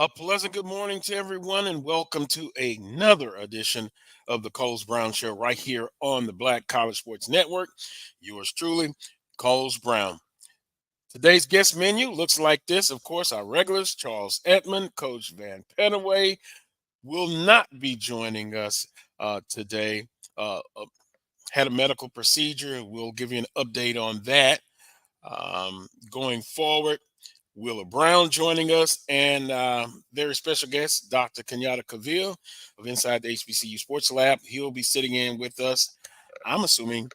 A pleasant good morning to everyone, and welcome to another edition of the Coles Brown Show right here on the Black College Sports Network. Yours truly, Coles Brown. Today's guest menu looks like this. Of course, our regulars, Charles Edmond, Coach Vann Pettaway, will not be joining us today. Had a medical procedure. We'll give you an update on that. Going forward, Willa Brown joining us, and very special guest, Dr. Kenyatta Cavil of Inside the HBCU Sports Lab. He'll be sitting in with us, I'm assuming,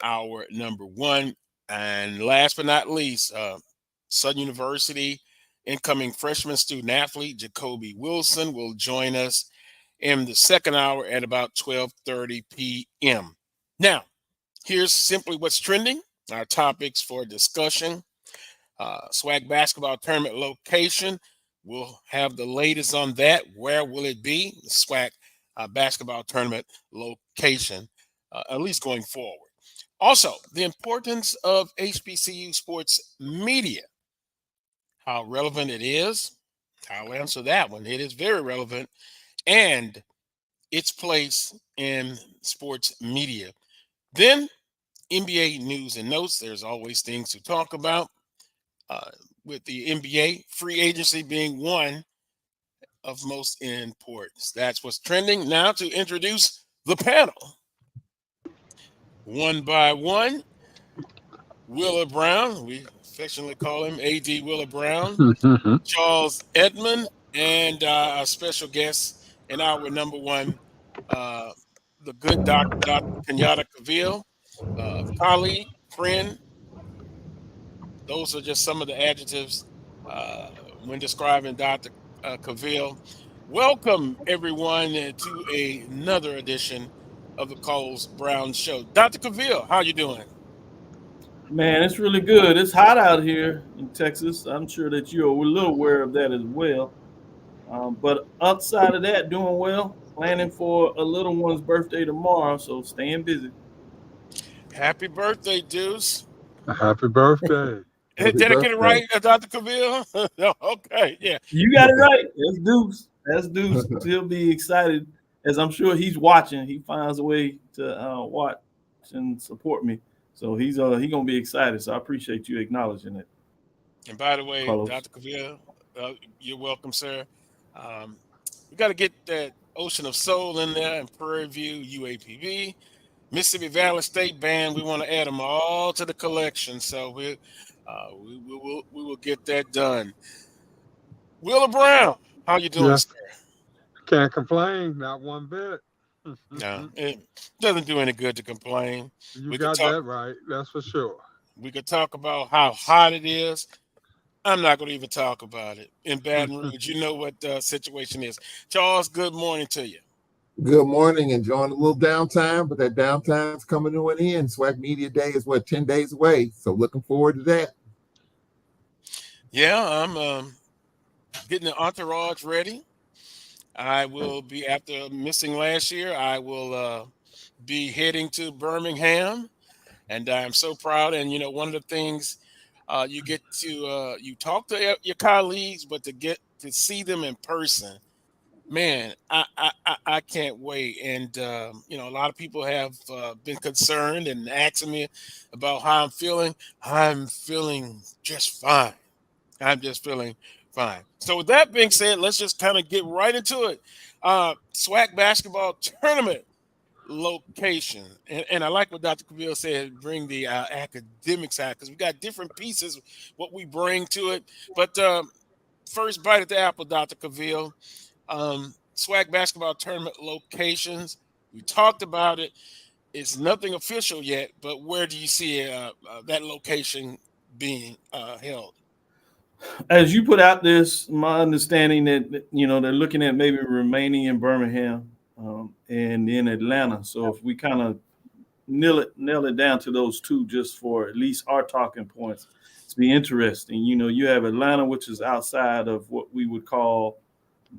hour number one. And last but not least, Southern University incoming freshman student athlete Jacobie Wilson will join us in the second hour at about 12:30 p.m. Now, here's simply what's trending, our topics for discussion. SWAC Basketball Tournament location. We'll have the latest on that. Where will it be? The SWAC Basketball Tournament location, at least going forward. Also, the importance of HBCU sports media, how relevant it is. I'll answer that one. It is very relevant, and its place in sports media. Then, NBA news and notes. There's always things to talk about. With the NBA, free agency being one of most importance. That's what's trending. Now to introduce the panel. One by one, Willa Brown. We affectionately call him A.D. Willa Brown. Charles Edmond, and our special guest in hour number one, the good Dr. Kenyatta Cavil, colleague, friend. Those are just some of the adjectives when describing Dr. Cavil. Welcome, everyone, to another edition of the Coles Brown Show. Dr. Cavil, how you doing? Man, it's really good. It's hot out here in Texas. I'm sure that you're a little aware of that as well. But outside of that, doing well. Planning for a little one's birthday tomorrow, so staying busy. Happy birthday, Deuce. Happy birthday. Did I get it right, Dr. Cavil? Okay, yeah. You got it right. That's Deuce. That's Deuce. He'll be excited, as I'm sure he's watching. He finds a way to watch and support me. So he's gonna be excited. So I appreciate you acknowledging it. And by the way, Carlos. Dr. Cavil, you're welcome, sir. We got to get that Ocean of Soul in there and Prairie View, UAPB, Mississippi Valley State Band. We want to add them all to the collection. So we will get that done. Willa Brown, how you doing, sir? Can't complain, not one bit. No, it doesn't do any good to complain. You got that right, that's for sure. We could talk about how hot it is. I'm not going to even talk about it. In Baton Rouge, you know what the situation is. Charles, good morning to you. Good morning. Enjoying a little downtime, but that downtime's coming to an end. SWAC Media Day is 10 days away. So looking forward to that. Yeah, I'm getting the entourage ready. I will be, after missing last year, I will be heading to Birmingham, and I'm so proud. And, you know, one of the things you get to, you talk to your colleagues, but to get to see them in person, man, I can't wait. And, you know, a lot of people have been concerned and asking me about how I'm feeling. I'm feeling just fine. I'm just feeling fine. So with that being said, let's just kind of get right into it. SWAC Basketball Tournament location. And I like what Dr. Cavil said, bring the academic side, because we got different pieces, what we bring to it. But first bite at the apple, Dr. Cavil. SWAC Basketball Tournament locations. We talked about it. It's nothing official yet, but where do you see that location being held? As you put out this, my understanding that, you know, they're looking at maybe remaining in Birmingham and in Atlanta. So if we kind of nail it down to those two, just for at least our talking points, it's be interesting. You know, you have Atlanta, which is outside of what we would call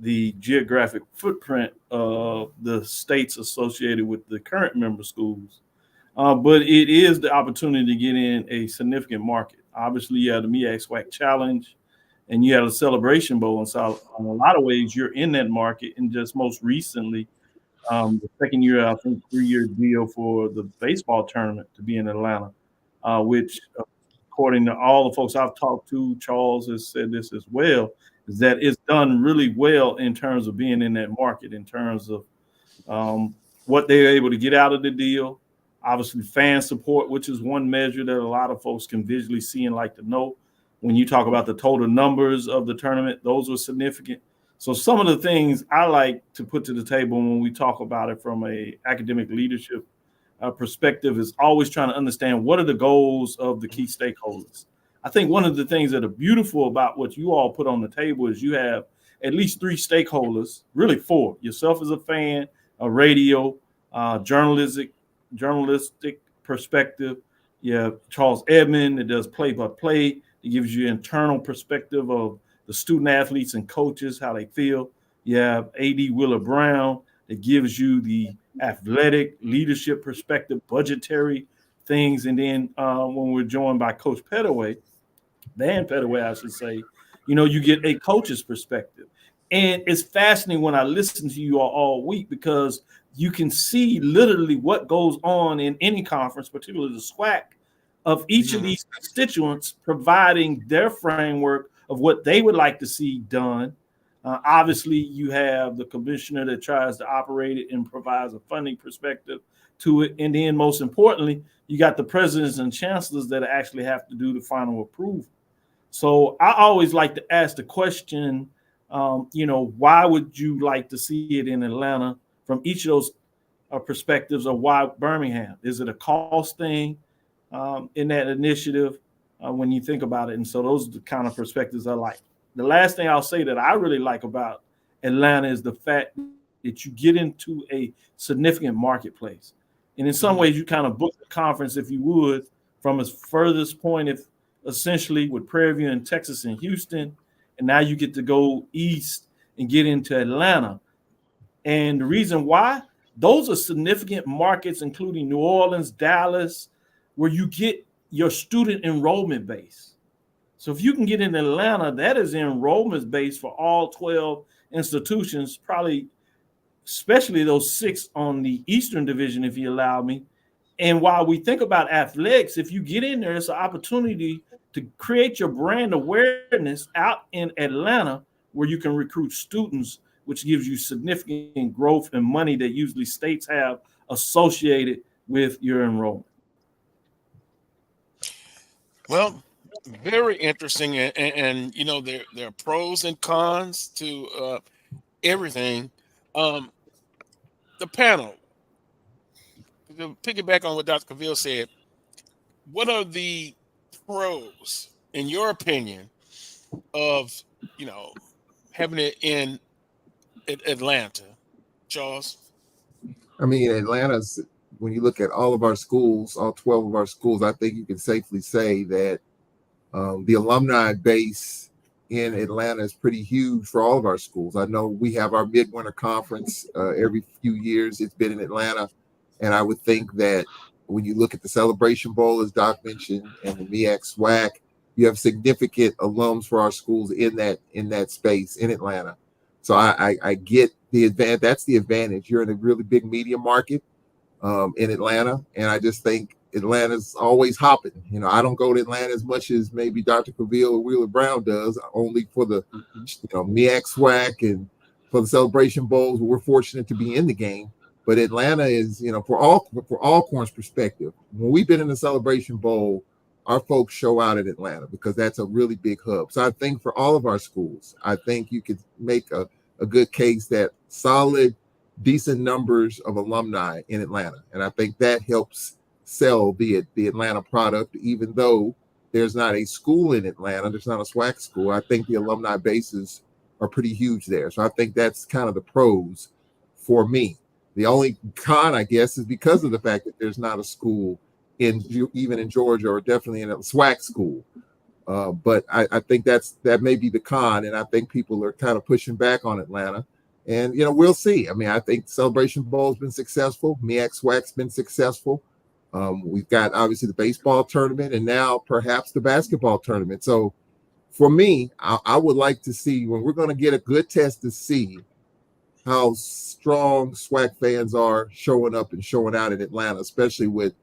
the geographic footprint of the states associated with the current member schools. But it is the opportunity to get in a significant market. Obviously, you have the MEAC SWAC Challenge. and you have a Celebration Bowl. And so in a lot of ways, you're in that market. And just most recently, the second year, I think 3-year deal for the baseball tournament to be in Atlanta, which according to all the folks I've talked to, Charles has said this as well, is that it's done really well in terms of being in that market, in terms of what they're able to get out of the deal. Obviously, fan support, which is one measure that a lot of folks can visually see and like to know. When you talk about the total numbers of the tournament, those were significant. So some of the things I like to put to the table when we talk about it from a academic leadership perspective is always trying to understand what are the goals of the key stakeholders. I think one of the things that are beautiful about what you all put on the table is you have at least 3 stakeholders, really 4. Yourself as a fan, a radio, journalistic perspective. You have Charles Edmond that does play-by-play. It gives you internal perspective of the student athletes and coaches, how they feel. You have A.D. Wheeler Brown that gives you the athletic leadership perspective, budgetary things. And then when we're joined by Coach Pettaway, Vann Pettaway, I should say, you get a coach's perspective. And it's fascinating when I listen to you all week because you can see literally what goes on in any conference, particularly the SWAC, of each of these constituents providing their framework of what they would like to see done. Obviously, you have the commissioner that tries to operate it and provides a funding perspective to it. And then most importantly, you got the presidents and chancellors that actually have to do the final approval. So I always like to ask the question, why would you like to see it in Atlanta from each of those perspectives, or why Birmingham? Is it a cost thing in that initiative when you think about it? And so those are the kind of perspectives I like. The last thing I'll say that I really like about Atlanta is the fact that you get into a significant marketplace. And in some ways, you kind of book the conference, if you would, from its furthest point, if essentially with Prairie View in Texas and Houston, and now you get to go east and get into Atlanta. And the reason why, those are significant markets, including New Orleans, Dallas, where you get your student enrollment base. So if you can get in Atlanta, that is the enrollment base for all 12 institutions, probably especially those 6 on the Eastern Division, if you allow me. And while we think about athletics, if you get in there, it's an opportunity to create your brand awareness out in Atlanta where you can recruit students, which gives you significant growth and money that usually states have associated with your enrollment. Well, very interesting, and there are pros and cons to everything. The panel, to piggyback on what Dr. Cavil said, what are the pros, in your opinion, of having it in Atlanta, Charles? I mean, Atlanta's, when you look at all of our schools, all 12 of our schools, I think you can safely say that the alumni base in Atlanta is pretty huge for all of our schools. I know we have our midwinter conference every few years. It's been in Atlanta. And I would think that when you look at the Celebration Bowl, as Doc mentioned, and the MEAC SWAC, you have significant alums for our schools in that space in Atlanta. So I get the advantage. That's the advantage. You're in a really big media market in Atlanta. And I just think Atlanta's always hopping. I don't go to Atlanta as much as maybe Dr. Cavil or Wheeler Brown does, only for the MEAC SWAC and for the Celebration Bowls. We're fortunate to be in the game. But Atlanta is, for Alcorn's perspective, when we've been in the Celebration Bowl, our folks show out at Atlanta because that's a really big hub. So I think for all of our schools, I think you could make a good case that solid, decent numbers of alumni in Atlanta. And I think that helps sell the Atlanta product, even though there's not a school in Atlanta, there's not a SWAC school. I think the alumni bases are pretty huge there. So I think that's kind of the pros for me. The only con, I guess, is because of the fact that there's not a school even in Georgia, or definitely in a SWAC school. But I think that may be the con, and I think people are kind of pushing back on Atlanta. And we'll see. I mean, I think Celebration Bowl has been successful. MEAC SWAC's been successful. We've got obviously the baseball tournament, and now perhaps the basketball tournament. So for me, I would like to see when we're going to get a good test to see how strong SWAC fans are showing up and showing out in Atlanta, especially with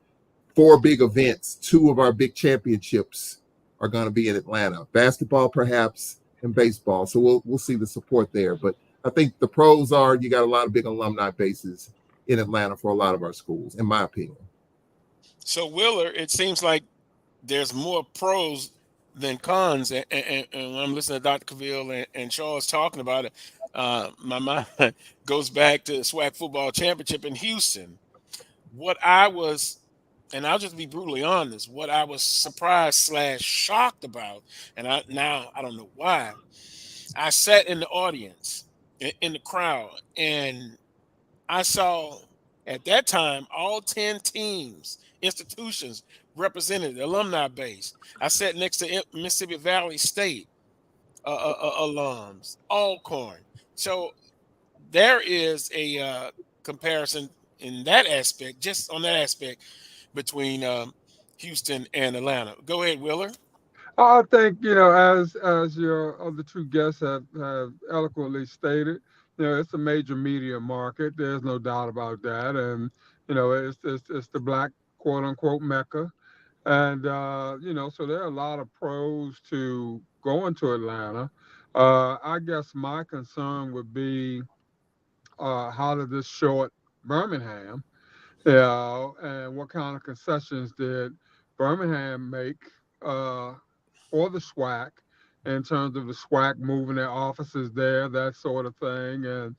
4 big events. 2 of our big championships are going to be in Atlanta, basketball perhaps and baseball. So we'll see the support there. But I think the pros are you got a lot of big alumni bases in Atlanta for a lot of our schools, in my opinion. So Willer, it seems like there's more pros than cons. And when I'm listening to Dr. Cavil and Charles talking about it, my mind goes back to the SWAC football championship in Houston. What I was, and I'll just be brutally honest, what I was surprised / shocked about, and I don't know why, I sat in the audience, in the crowd, and I saw at that time all 10 teams, institutions represented, the alumni base. I sat next to Mississippi Valley State alums, Alcorn. So there is a comparison in that aspect, just on that aspect, between Houston and Atlanta. Go ahead, Willer. I think, as your other two guests have eloquently stated, it's a major media market. There's no doubt about that, and it's the black quote unquote mecca, and so there are a lot of pros to going to Atlanta. I guess my concern would be how did this short Birmingham, and what kind of concessions did Birmingham make for the SWAC in terms of the SWAC moving their offices there, that sort of thing, and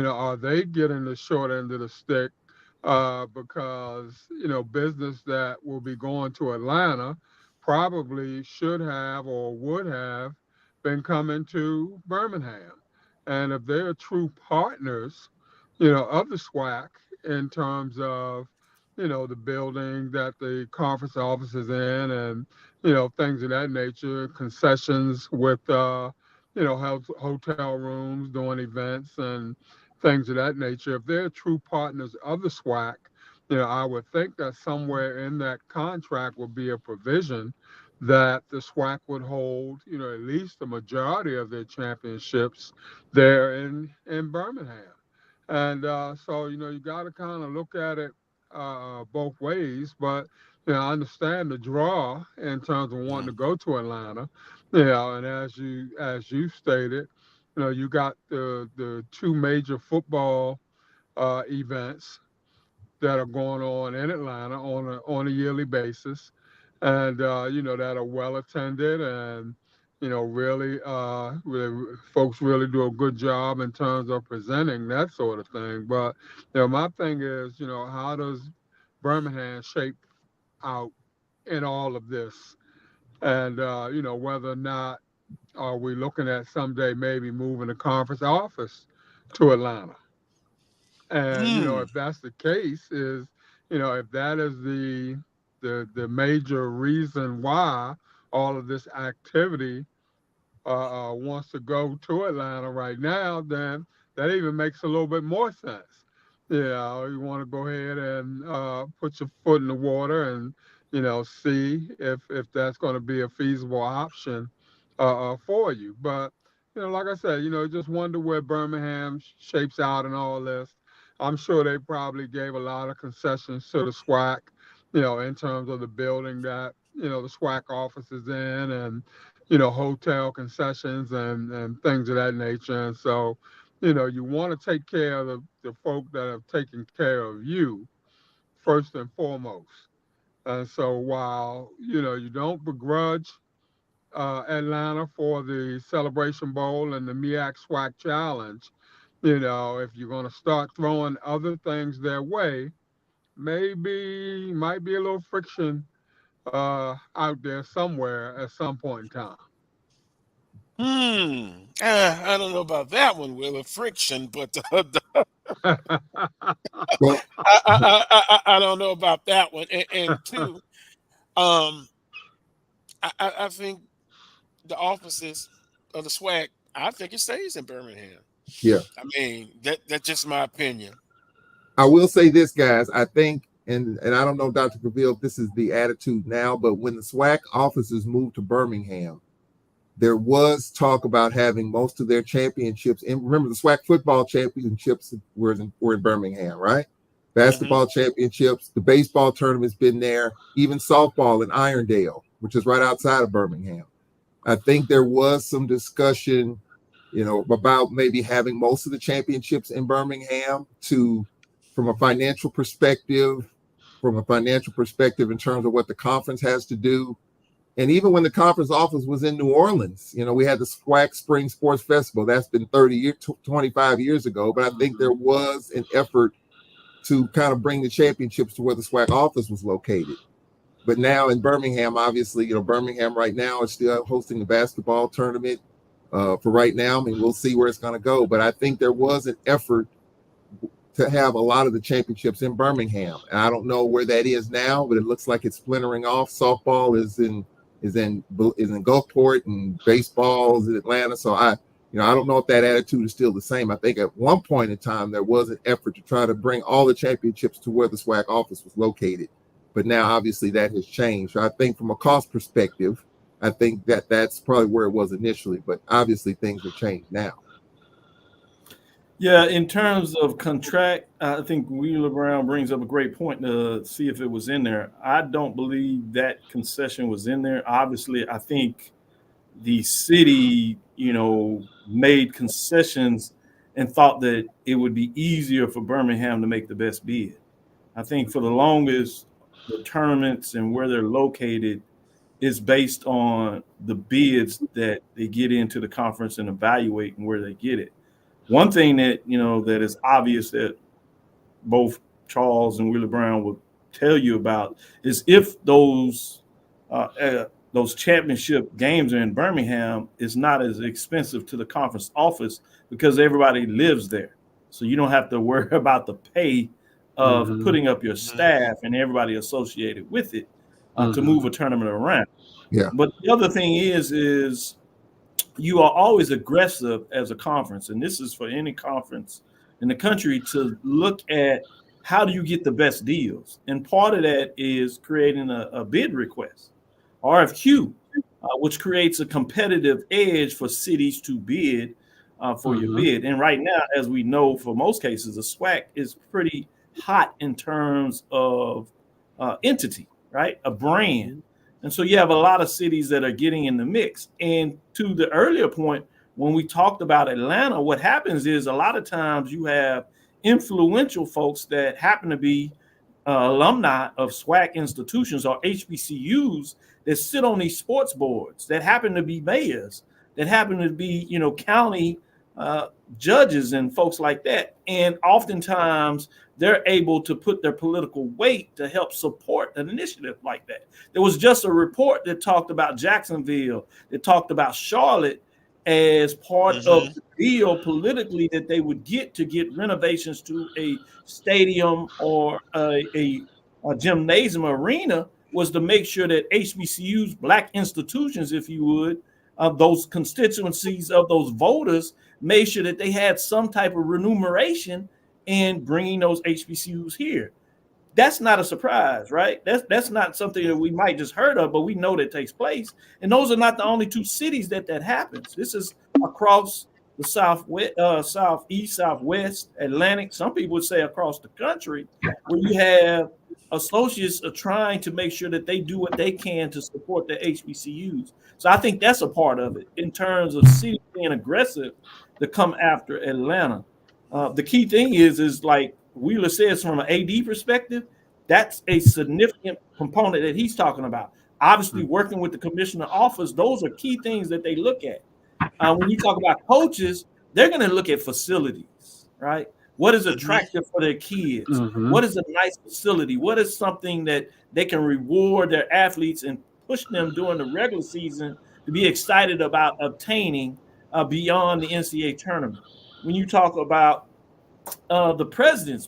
are they getting the short end of the stick because business that will be going to Atlanta probably should have or would have been coming to Birmingham, and if they're true partners of the SWAC in terms of, the building that the conference office is in and, things of that nature, concessions with, hotel rooms, doing events and things of that nature. If they're true partners of the SWAC, I would think that somewhere in that contract would be a provision that the SWAC would hold, at least the majority of their championships there in Birmingham. And so, you got to kind of look at it both ways. But, I understand the draw in terms of wanting to go to Atlanta. And as you stated, you got the 2 major football events that are going on in Atlanta on a yearly basis, and that are well attended, and really folks really do a good job in terms of presenting that sort of thing. But my thing is, how does Birmingham shape out in all of this, and whether or not are we looking at someday maybe moving the conference office to Atlanta. And if that's the case, is if that is the major reason why all of this activity wants to go to Atlanta right now, then that even makes a little bit more sense. You want to go ahead and put your foot in the water and see if that's going to be a feasible option for you. But like I said, just wonder where Birmingham shapes out in all this. I'm sure they probably gave a lot of concessions to the SWAC, in terms of the building that, the SWAC office is in, and, hotel concessions and things of that nature. And so, you want to take care of the folk that have taken care of you first and foremost. And so while, you don't begrudge Atlanta for the Celebration Bowl and the MEAC SWAC Challenge, if you're going to start throwing other things their way, maybe might be a little friction out there somewhere at some point in time. I don't know about that one, Will, friction, but Well, I don't know about that one. And 2, I think the offices of the SWAC, I think it stays in Birmingham. yeah. I mean, that's just my opinion. I will say this, guys. I think, and I don't know, Dr. Cavil, if this is the attitude now, but when the SWAC offices moved to Birmingham, There was talk about having most of their championships. And remember, the SWAC football championships were in Birmingham, right? Basketball championships, the baseball tournament's been there, even softball in Irondale, which is right outside of Birmingham. I think there was some discussion, about maybe having most of the championships in Birmingham from a financial perspective in terms of what the conference has to do. And even when the conference office was in New Orleans, we had the SWAC Spring Sports Festival. That's been 25 years ago. But I think there was an effort to kind of bring the championships to where the SWAC office was located. But now in Birmingham, obviously, Birmingham right now is still hosting the basketball tournament for right now. I mean, we'll see where it's going to go. But I think there was an effort to have a lot of the championships in Birmingham. And I don't know where that is now, but it looks like it's splintering off. Softball is in Gulfport, and baseball is in Atlanta. So I don't know if that attitude is still the same. I think at one point in time, there was an effort to try to bring all the championships to where the SWAC office was located. But now, obviously, that has changed. So I think from a cost perspective, I think that's probably where it was initially. But obviously, things have changed now. Yeah, in terms of contract, I think Wheeler Brown brings up a great point to see if it was in there. I don't believe that concession was in there. Obviously, I think the city, made concessions and thought that it would be easier for Birmingham to make the best bid. I think for the longest, the tournaments and where they're located is based on the bids that they get into the conference and evaluate and where they get it. One thing that, that is obvious that both Charles and Wheeler Brown will tell you about is if those championship games are in Birmingham, it's not as expensive to the conference office because everybody lives there. So you don't have to worry about the pay of putting up your staff and everybody associated with it to move a tournament around. Yeah. But the other thing is you are always aggressive as a conference, and this is for any conference in the country, to look at how do you get the best deals. And part of that is creating a bid request, RFQ, which creates a competitive edge for cities to bid for your bid. And right now, as we know, for most cases, the SWAC is pretty hot in terms of entity, right? A brand. And so you have a lot of cities that are getting in the mix. And to the earlier point, when we talked about Atlanta, what happens is a lot of times you have influential folks that happen to be alumni of SWAC institutions or HBCUs that sit on these sports boards, that happen to be mayors, that happen to be, county judges and folks like that. And oftentimes they're able to put their political weight to help support an initiative like that. There was just a report that talked about Jacksonville, that talked about Charlotte as part of the deal politically that they would get to get renovations to a stadium or a gymnasium arena, was to make sure that HBCUs, Black institutions, if you would, those constituencies of those voters, made sure that they had some type of remuneration in bringing those HBCUs here. That's not a surprise, right? That's not something that we might just heard of, but we know that takes place. And those are not the only two cities that happens. This is across the southwest, southeast, southwest, Atlantic. Some people would say across the country, where you have associates are trying to make sure that they do what they can to support the HBCUs. So I think that's a part of it in terms of cities being aggressive to come after Atlanta. The key thing is like Wheeler says, from an AD perspective, that's a significant component that he's talking about. Obviously, working with the commissioner office, those are key things that they look at. When you talk about coaches, they're going to look at facilities, right? What is attractive for their kids? What is a nice facility? What is something that they can reward their athletes and push them during the regular season to be excited about obtaining beyond the NCAA tournament? When you talk about the presidents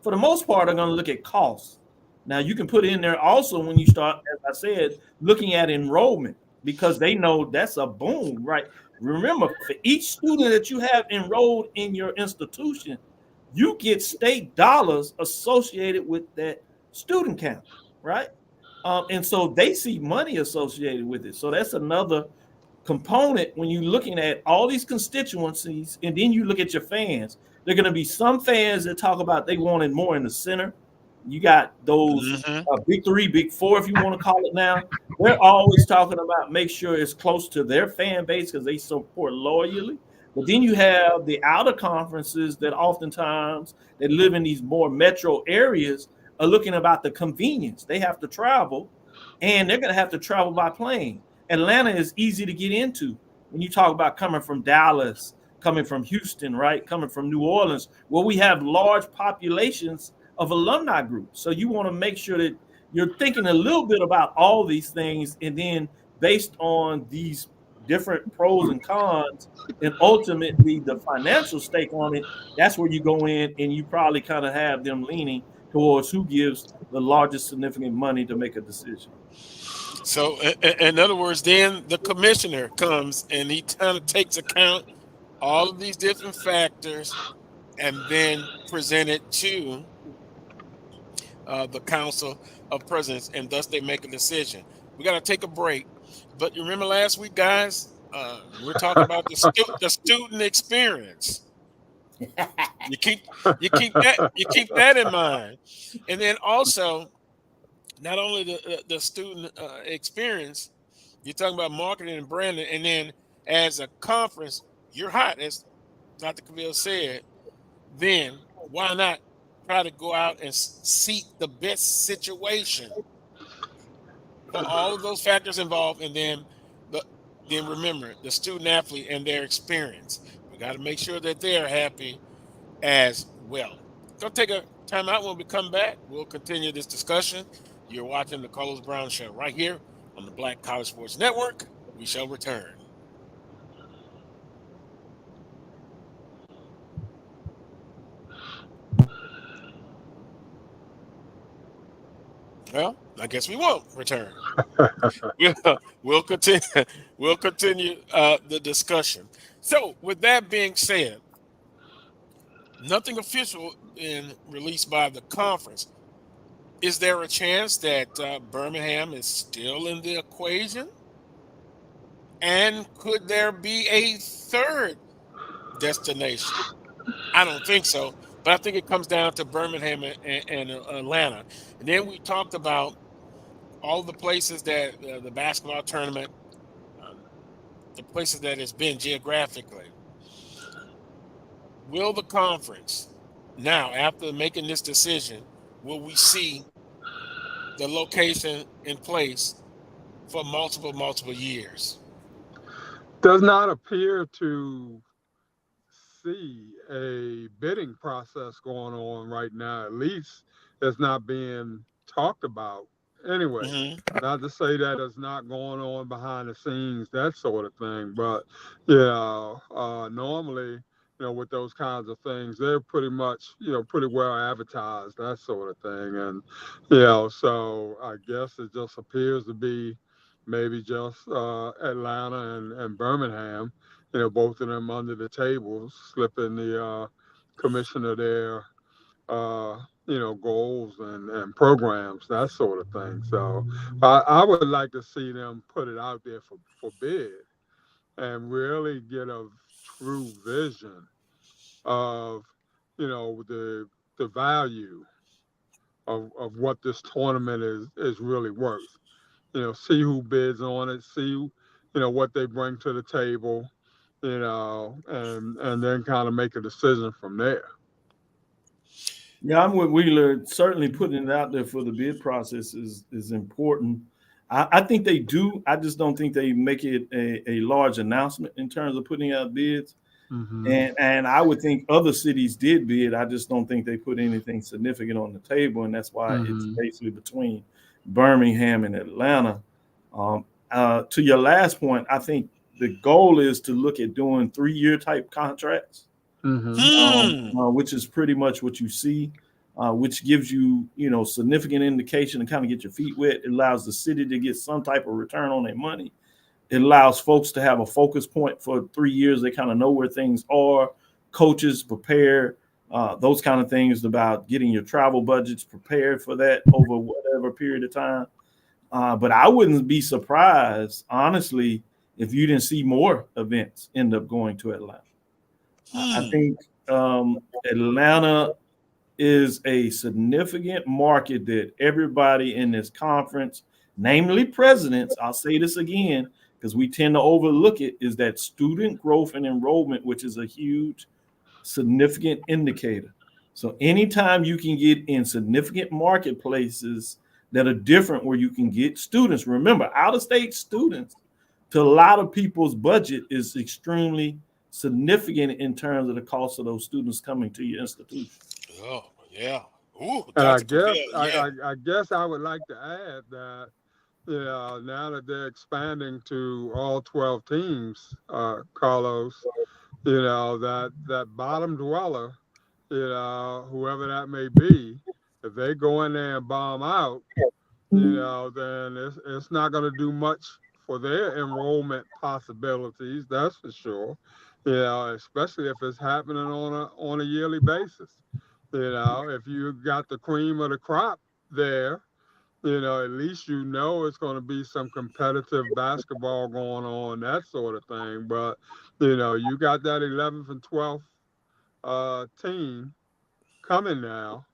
for the most part are going to look at costs. Now you can put in there also when you start, as I said, looking at enrollment, because they know that's a boom, right? Remember, for each student that you have enrolled in your institution, you get state dollars associated with that student count, right? And so they see money associated with it. So that's another component when you're looking at all these constituencies, and then you look at your fans. There are going to be some fans that talk about they wanted more in the center. You got those big three, big four, if you want to call it now. They're always talking about make sure it's close to their fan base because they support loyally. But then you have the outer conferences that oftentimes they live in these more metro areas are looking about the convenience. They have to travel, and they're going to have to travel by plane. Atlanta is easy to get into when you talk about coming from Dallas, coming from Houston, right? Coming from New Orleans, where we have large populations of alumni groups. So you want to make sure that you're thinking a little bit about all these things, and then based on these different pros and cons, and ultimately the financial stake on it, that's where you go in and you probably kind of have them leaning towards who gives the largest significant money to make a decision. So in other words, then the commissioner comes and he kind of takes account all of these different factors and then present it to the Council of Presidents, and thus they make a decision. We got to take a break. But you remember last week, guys, we're talking about the student experience. You keep that in mind, and then also not only the student experience, you're talking about marketing and branding, and then as a conference, you're hot, as Dr. Cavil said. Then why not try to go out and seek the best situation for all of those factors involved, and then remember the student athlete and their experience. We got to make sure that they're happy as well. Gonna take a time out. When we come back, we'll continue this discussion. You're watching the Carlos Brown Show right here on the Black College Sports Network. We shall return. Well, I guess we won't return. We'll continue. We'll continue the discussion. So, with that being said, nothing official been released by the conference. Is there a chance that Birmingham is still in the equation? And could there be a third destination? I don't think so. But I think it comes down to Birmingham and Atlanta. And then we talked about all the places that the basketball tournament, the places that it's been geographically. Will the conference, now after making this decision, will we see the location in place for multiple years? Does not appear to see a bidding process going on right now. At least it's not being talked about anyway. Not to say that it's not going on behind the scenes, that sort of thing, but normally, with those kinds of things, they're pretty much, pretty well advertised, that sort of thing. And so I guess it just appears to be maybe just Atlanta and Birmingham, both of them under the table, slipping the commissioner their, goals and programs, that sort of thing. So I would like to see them put it out there for bid and really get a true vision of, the value of what this tournament is really worth. See who bids on it, see, what they bring to the table, and then kind of make a decision from there. Yeah, I'm with Wheeler. Certainly putting it out there for the bid process is important. I think they do. I just don't think they make it a large announcement in terms of putting out bids. And I would think other cities did bid. I just don't think they put anything significant on the table, and that's why it's basically between Birmingham and Atlanta. To your last point, I think the goal is to look at doing 3-year type contracts, which is pretty much what you see, which gives you, significant indication to kind of get your feet wet. It allows the city to get some type of return on their money. It allows folks to have a focus point for 3 years. They kind of know where things are. Coaches prepare, those kind of things about getting your travel budgets prepared for that over whatever period of time. But I wouldn't be surprised, honestly, if you didn't see more events end up going to Atlanta. I think Atlanta is a significant market that everybody in this conference, namely presidents, I'll say this again, because we tend to overlook it, is that student growth and enrollment, which is a huge, significant indicator. So anytime you can get in significant marketplaces that are different where you can get students, remember, out-of-state students, to a lot of people's budget is extremely significant in terms of the cost of those students coming to your institution. Oh, yeah. Ooh, And I Dr. guess Cavil, yeah. I guess I would like to add that now that they're expanding to all 12 teams, Carlos, that bottom dweller, whoever that may be, if they go in there and bomb out, then it's not going to do much for their enrollment possibilities. That's for sure. Especially if it's happening on a yearly basis. If you got the cream of the crop there, at least it's going to be some competitive basketball going on, that sort of thing. But you got that 11th and 12th team coming now.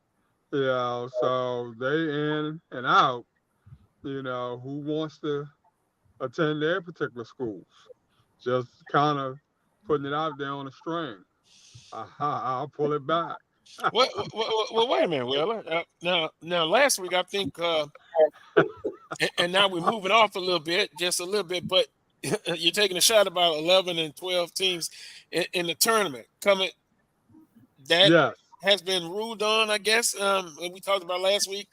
So they in and out. Who wants to attend their particular schools? Just kind of putting it out there on a string. I'll pull it back. Well, wait a minute, Willa. Now, last week I think, and now we're moving off a little bit, just a little bit, but you're taking a shot about 11 and 12 teams in the tournament coming. That Yes. has been ruled on, I guess. We talked about last week.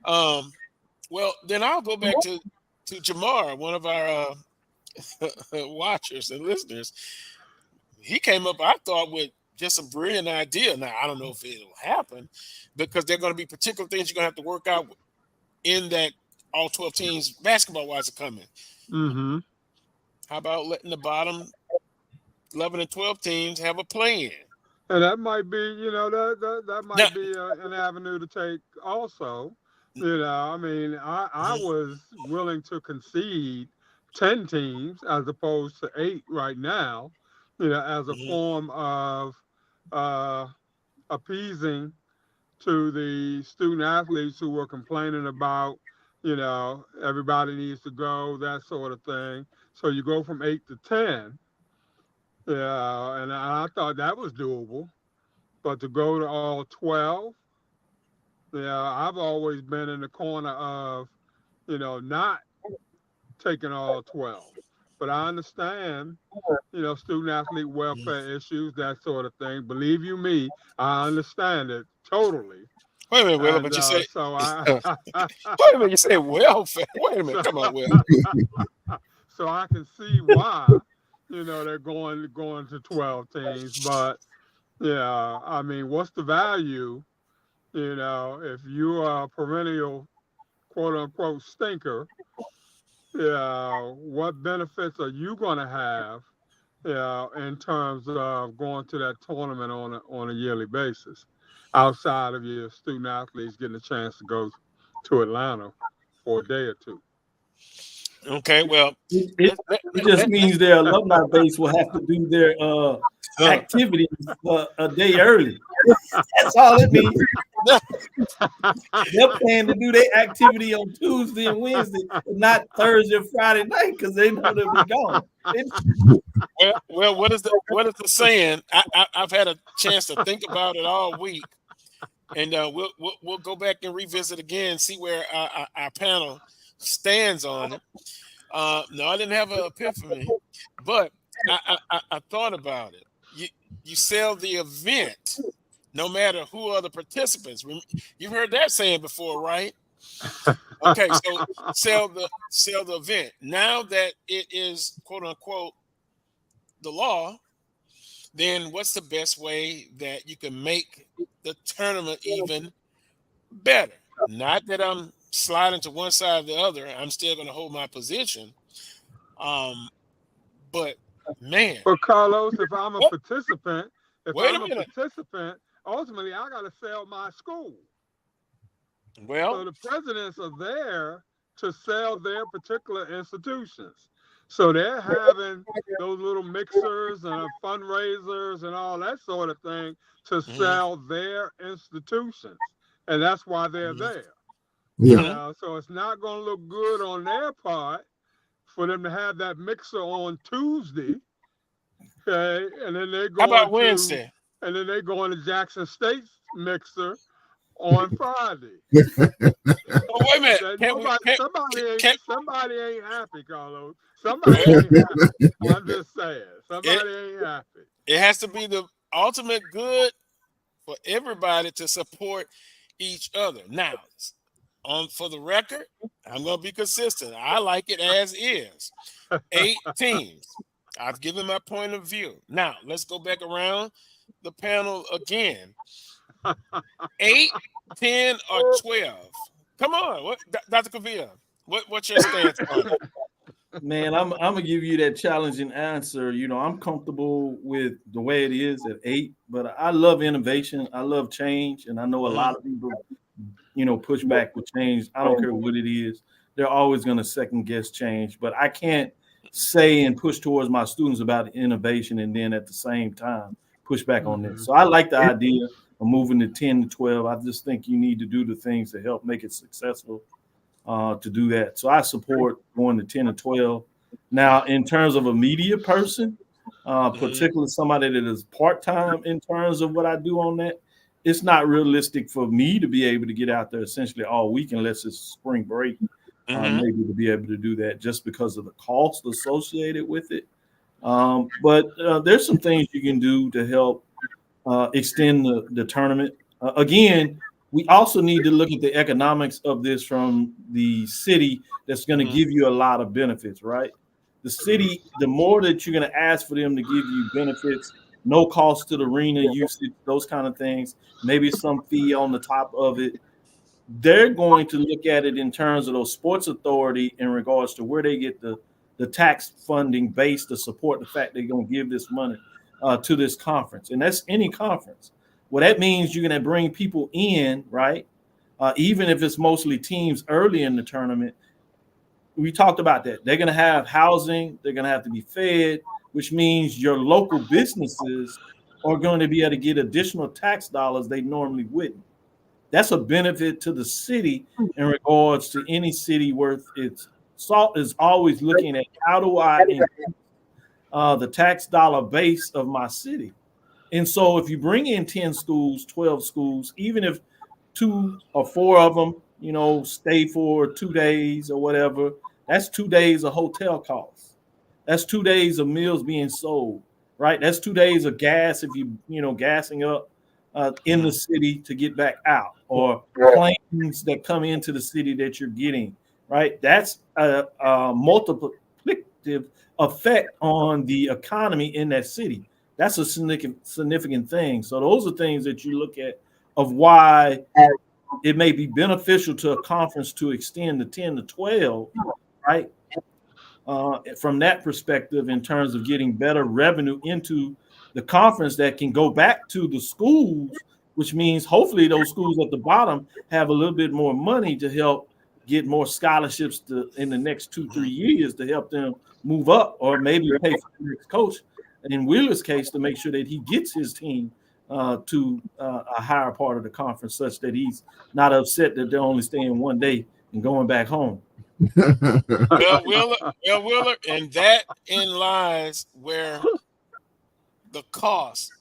Well, then I'll go back to Jamar, one of our watchers and listeners. He came up, I thought, with just a brilliant idea. Now, I don't know if it'll happen because there are going to be particular things you're going to have to work out in that all 12 teams basketball-wise are coming. Mm-hmm. How about letting the bottom 11 and 12 teams have a play-in? And that might be, that might be an avenue to take also. I was willing to concede 10 teams as opposed to 8 right now, as a form of appeasing to the student athletes who were complaining about, everybody needs to go, that sort of thing. So you go from 8 to 10. And I thought that was doable. But to go to all 12, I've always been in the corner of, not taking all 12. But I understand, student athlete welfare issues, that sort of thing. Believe you me, I understand it totally. Wait a minute, Willa, but you say so I wait a minute, you say welfare. Wait a minute, come on, Will. So I can see why, they're going to 12 teams, but what's the value, if you are a perennial quote unquote stinker, what benefits are you going to have, in terms of going to that tournament on a yearly basis, outside of your student athletes getting a chance to go to Atlanta for a day or two? Okay, well, It just means their alumni base will have to do their activities a day early. That's all it means. They're planning to do their activity on Tuesday and Wednesday, not Thursday or Friday night, because they know they'll be gone. Well, what is the saying? I've had a chance to think about it all week, and we'll go back and revisit again, see where our panel stands on it. No, I didn't have an epiphany, but I thought about it. You sell the event, no matter who are the participants. You've heard that saying before, right? Okay, so sell the event. Now that it is quote unquote the law, then what's the best way that you can make the tournament even better? Not that I'm sliding to one side or the other. I'm still going to hold my position. But man. But Carlos, if I'm a participant, ultimately I got to sell my school. Well, so the presidents are there to sell their particular institutions. So they're having those little mixers and fundraisers and all that sort of thing to Mhm. sell their institutions. And that's why they're Mhm. there. You Yeah. Mhm. know, so it's not going to look good on their part for them to have that mixer on Tuesday, okay, How about Wednesday? and then they're going to Jackson State's mixer on Friday. Oh, wait a minute. That Can we? nobody, Can somebody ain't happy, Carlos. Somebody ain't happy. I'm just saying, it? somebody ain't happy. It has to be the ultimate good for everybody to support each other. Now, for the record, I'm going to be consistent. I like it as is. 8 teams. I've given my point of view. Now, let's go back around the panel again. 8, 10, or 12. Come on, what, Dr. Cavil? What's your stance on it? Man, I'm gonna give you that challenging answer. I'm comfortable with the way it is at 8, but I love innovation. I love change, and I know a Mhm. lot of people, push back with change. I don't care what it is. They're always gonna second guess change, but I can't say and push towards my students about innovation and then at the same time push back on this. Mhm. So I like the idea of moving to 10 to 12. I just think you need to do the things to help make it successful to do that. So I support going to 10 or 12. Now, in terms of a media person, Mhm. particularly somebody that is part-time in terms of what I do on that, it's not realistic for me to be able to get out there essentially all week unless it's spring break, Mhm. maybe to be able to do that just because of the cost associated with it. But there's some things you can do to help extend the tournament. Again, we also need to look at the economics of this from the city that's going to Mhm. give you a lot of benefits, right? The city, the more that you're going to ask for them to give you benefits, no cost to the arena usage, those kind of things, maybe some fee on the top of it, they're going to look at it in terms of those sports authority in regards to where they get the tax funding base to support the fact they're going to give this money to this conference. And that's any conference. Well, that means you're going to bring people in, right? Even if it's mostly teams early in the tournament. We talked about that. They're going to have housing. They're going to have to be fed, which means your local businesses are going to be able to get additional tax dollars they normally wouldn't. That's a benefit to the city in regards to any city worth its salt is always looking at how do I increase the tax dollar base of my city. And so if you bring in 10 schools, 12 schools, even if 2 or 4 of them, stay for 2 days or whatever, that's 2 days of hotel costs. That's 2 days of meals being sold, right? That's 2 days of gas if gassing up in the Mhm. city to get back out, or planes that come into the city that you're getting, right? That's a multiplicative effect on the economy in that city. That's a significant thing. So those are things that you look at of why it may be beneficial to a conference to extend the 10 to 12, right? From that perspective, in terms of getting better revenue into the conference that can go back to the schools, which means hopefully those schools at the bottom have a little bit more money to help get more scholarships in the next 2-3 years to help them move up, or maybe pay for the next coach. In Wheeler's case, to make sure that he gets his team to a higher part of the conference, such that he's not upset that they're only staying one day and going back home. Well, Wheeler, and that in lies where the cost,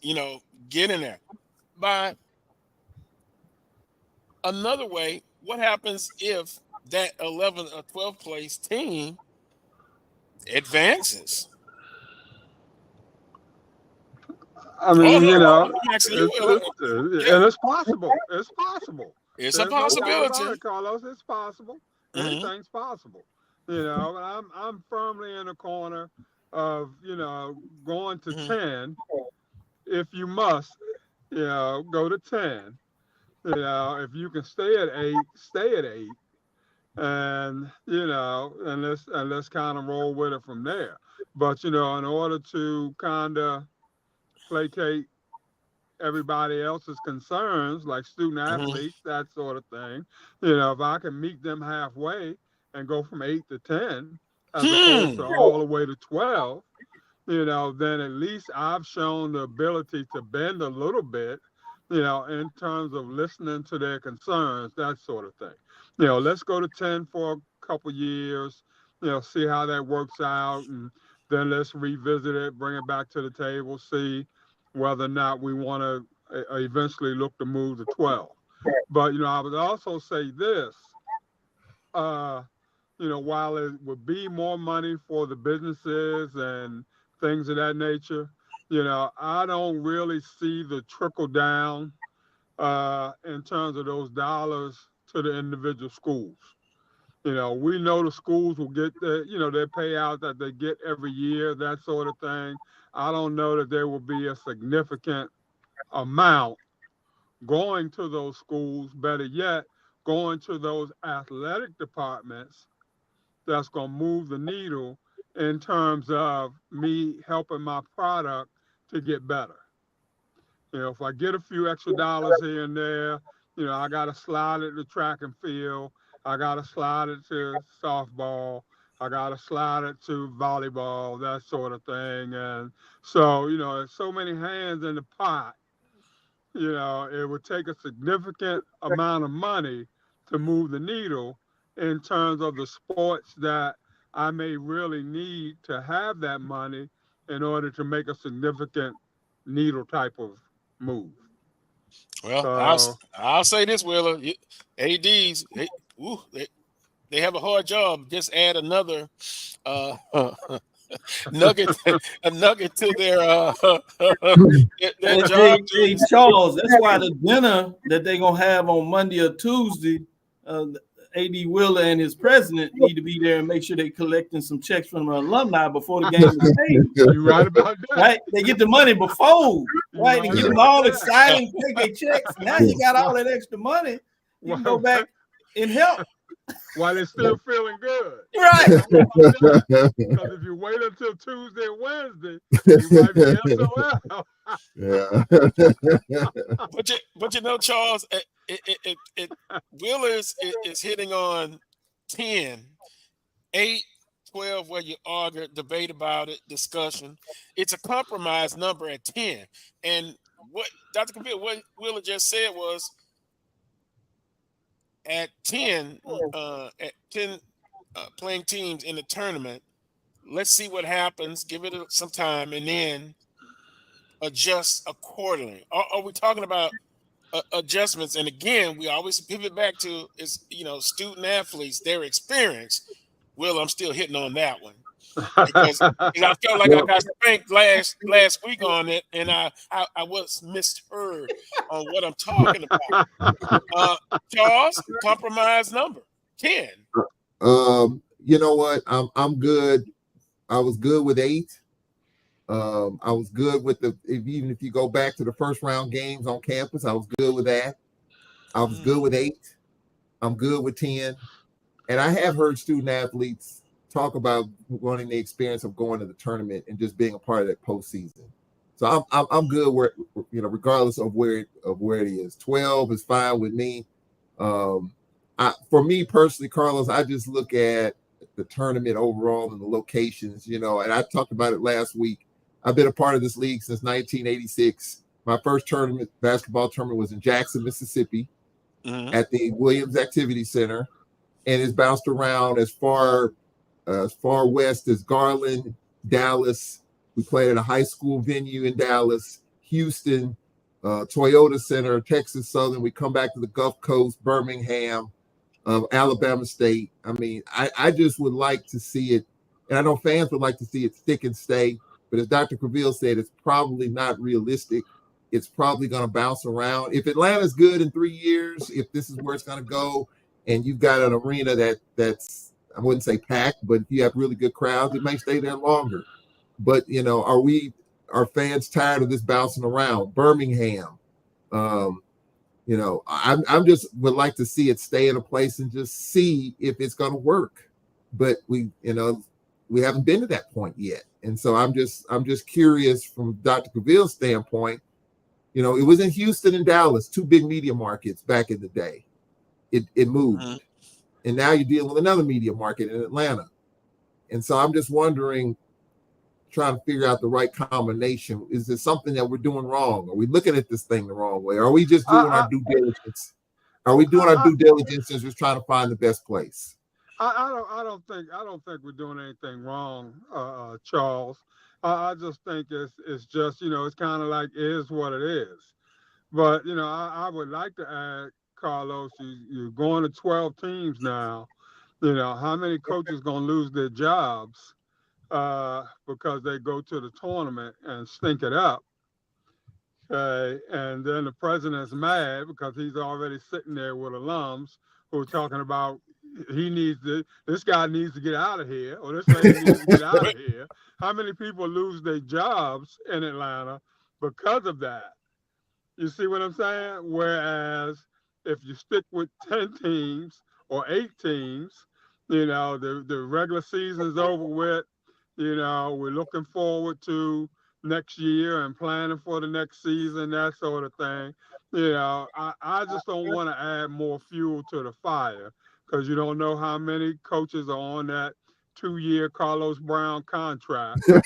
getting there. By another way, what happens if that 11th or 12th place team advances? I Oh, mean, no, you know, I'm asking you, it's, Wheeler. it's Yeah, and it's possible. It's possible. it's a There's no doubt about possibility. it, Carlos. It's possible. Hmm. Anything's possible. You know, and I'm firmly in the corner of going to Hmm. 10 if you must. Go to 10. If you can stay at 8, stay at 8, and let's kind of roll with it from there. But in order to kind of placate everybody else's concerns, like student Hmm. athletes, that sort of thing. If I can meet them halfway and go from 8 to 10, as opposed to all the way to 12, then at least I've shown the ability to bend a little bit, in terms of listening to their concerns, that sort of thing. Let's go to 10 for a couple years, see how that works out, and then let's revisit it, bring it back to the table, see whether or not we want to eventually look to move to 12. But, I would also say this, while it would be more money for the businesses and things of that nature, I don't really see the trickle down in terms of those dollars to the individual schools. We know the schools will get their payout that they get every year, that sort of thing. I don't know that there will be a significant amount going to those schools, better yet, going to those athletic departments that's going to move the needle in terms of me helping my product to get better. If I get a few extra dollars here and there, I got to slide it to track and field. I got to slide it to softball. I got to slide it to volleyball, that sort of thing. And so, there's so many hands in the pot, it would take a significant amount of money to move the needle in terms of the sports that I may really need to have that money in order to make a significant needle type of move. Well, So, I'll say this, Wheeler. ADs, they have a hard job. Just add another nugget to their job. Hey, Charles, that's why the dinner that they're gonna have on Monday or Tuesday, AD Wheeler and his president need to be there and make sure they're collecting some checks from the alumni before the game is played. you're right about that. Right? They get the money before, right? They get them all excited and take their checks. Now you got all that extra money. You can go back and help. While they're still feeling good. Right. Because if you wait until Tuesday and Wednesday, you might be SOL. Yeah. But Charles, Wheeler is hitting on 10, 8, 12, where you argue, debate about it, discussion. It's a compromise number at 10. And what Dr. Cavil, what Wheeler just said was, at 10, playing teams in the tournament, let's see what happens, give it some time, and then adjust accordingly. Are we talking about adjustments? And again, we always pivot back to student athletes, their experience. Well, I'm still hitting on that one because I felt like I got spanked last week on it, and I was misheard on what I'm talking about. Charles, compromise number 10. You know what? I'm good. I was good with 8. I was good with even if you go back to the first round games on campus, I was good with that. I was good with 8. I'm good with 10. And I have heard student athletes talk about wanting the experience of going to the tournament and just being a part of that postseason. So I'm good where, regardless of where it is. 12 is fine with me. For me personally, Carlos, I just look at the tournament overall and the locations, and I talked about it last week. I've been a part of this league since 1986. My first basketball tournament was in Jackson, Mississippi, at the Williams Activity Center, and it's bounced around as far west as Garland, Dallas. We played at a high school venue in Dallas, Houston, Toyota Center, Texas Southern. We come back to the Gulf Coast, Birmingham, Alabama State. I mean, I just would like to see it, and I know fans would like to see it stick and stay. But as Dr. Cavil said, it's probably not realistic. It's probably going to bounce around. If Atlanta's good in 3 years, if this is where it's going to go, and you've got an arena that's, I wouldn't say packed, but if you have really good crowds, it may stay there longer. But, are fans tired of this bouncing around? Birmingham, I'm just would like to see it stay in a place and just see if it's going to work. But we haven't been to that point yet. And so I'm just curious from Dr. Cavil's standpoint. It was in Houston and Dallas, 2 big media markets back in the day. It moved. And now you're dealing with another media market in Atlanta. And so I'm just wondering, trying to figure out the right combination. Is there something that we're doing wrong? Are we looking at this thing the wrong way? Are we just doing our due diligence? Are we doing our due diligence and just trying to find the best place? I don't think we're doing anything wrong, Charles. I just think it's just, it's kind of like it is what it is. But I would like to add, Carlos, you're going to 12 teams now. How many coaches gonna lose their jobs because they go to the tournament and stink it up? And then the president's mad because he's already sitting there with alums who are talking about this guy needs to get out of here, or this lady needs to get out of here. How many people lose their jobs in Atlanta because of that? You see what I'm saying? Whereas if you stick with 10 teams or 8 teams, the regular season's over with. We're looking forward to next year and planning for the next season, that sort of thing. I just don't want to add more fuel to the fire because you don't know how many coaches are on that 2-year Carlos Brown contract. Hey,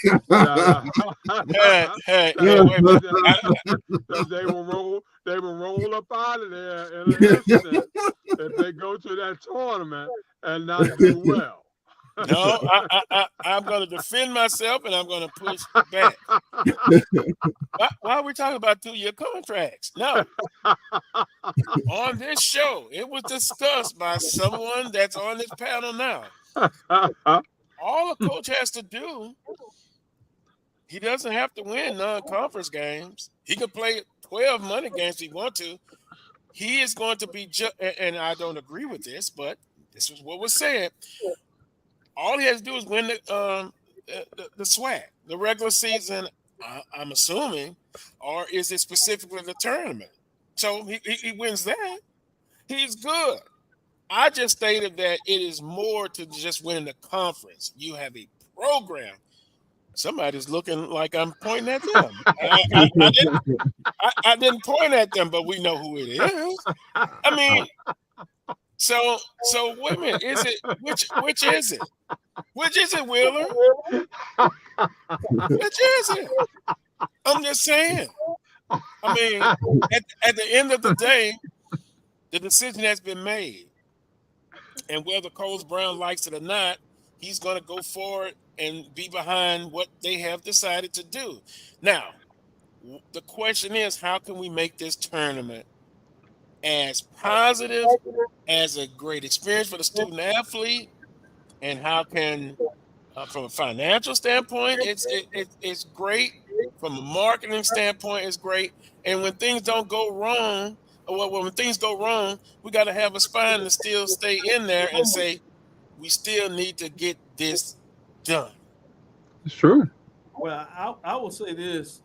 wait a minute. They will roll up out of there in an instant if they go to that tournament and not do well. No, I'm going to defend myself and I'm going to push back. Why are we talking about 2-year contracts? No. On this show, it was discussed by someone that's on this panel now. All a coach has to do, he doesn't have to win non-conference games. He can play 12 money games if he wants to. He is going to be, and I don't agree with this, but this is what was said. All he has to do is win the SWAC, the regular season, I'm assuming, or is it specifically the tournament? So he wins that. He's good. I just stated that it is more to just winning the conference. You have a program. Somebody's looking like I'm pointing at them. I didn't point at them, but we know who it is. I mean, so wait a minute. Is it which is it? Which is it, Wheeler? Which is it? I'm just saying. I mean, at the end of the day, the decision has been made. And whether Coles Brown likes it or not, he's going to go forward and be behind what they have decided to do. Now, the question is, how can we make this tournament as positive, as a great experience for the student athlete, and how can, from a financial standpoint, it's great. From a marketing standpoint, it's great. And when things don't go wrong, when things go wrong, we got to have a spine to still stay in there and say, we still need to get this done. It's true. Well, I will say this.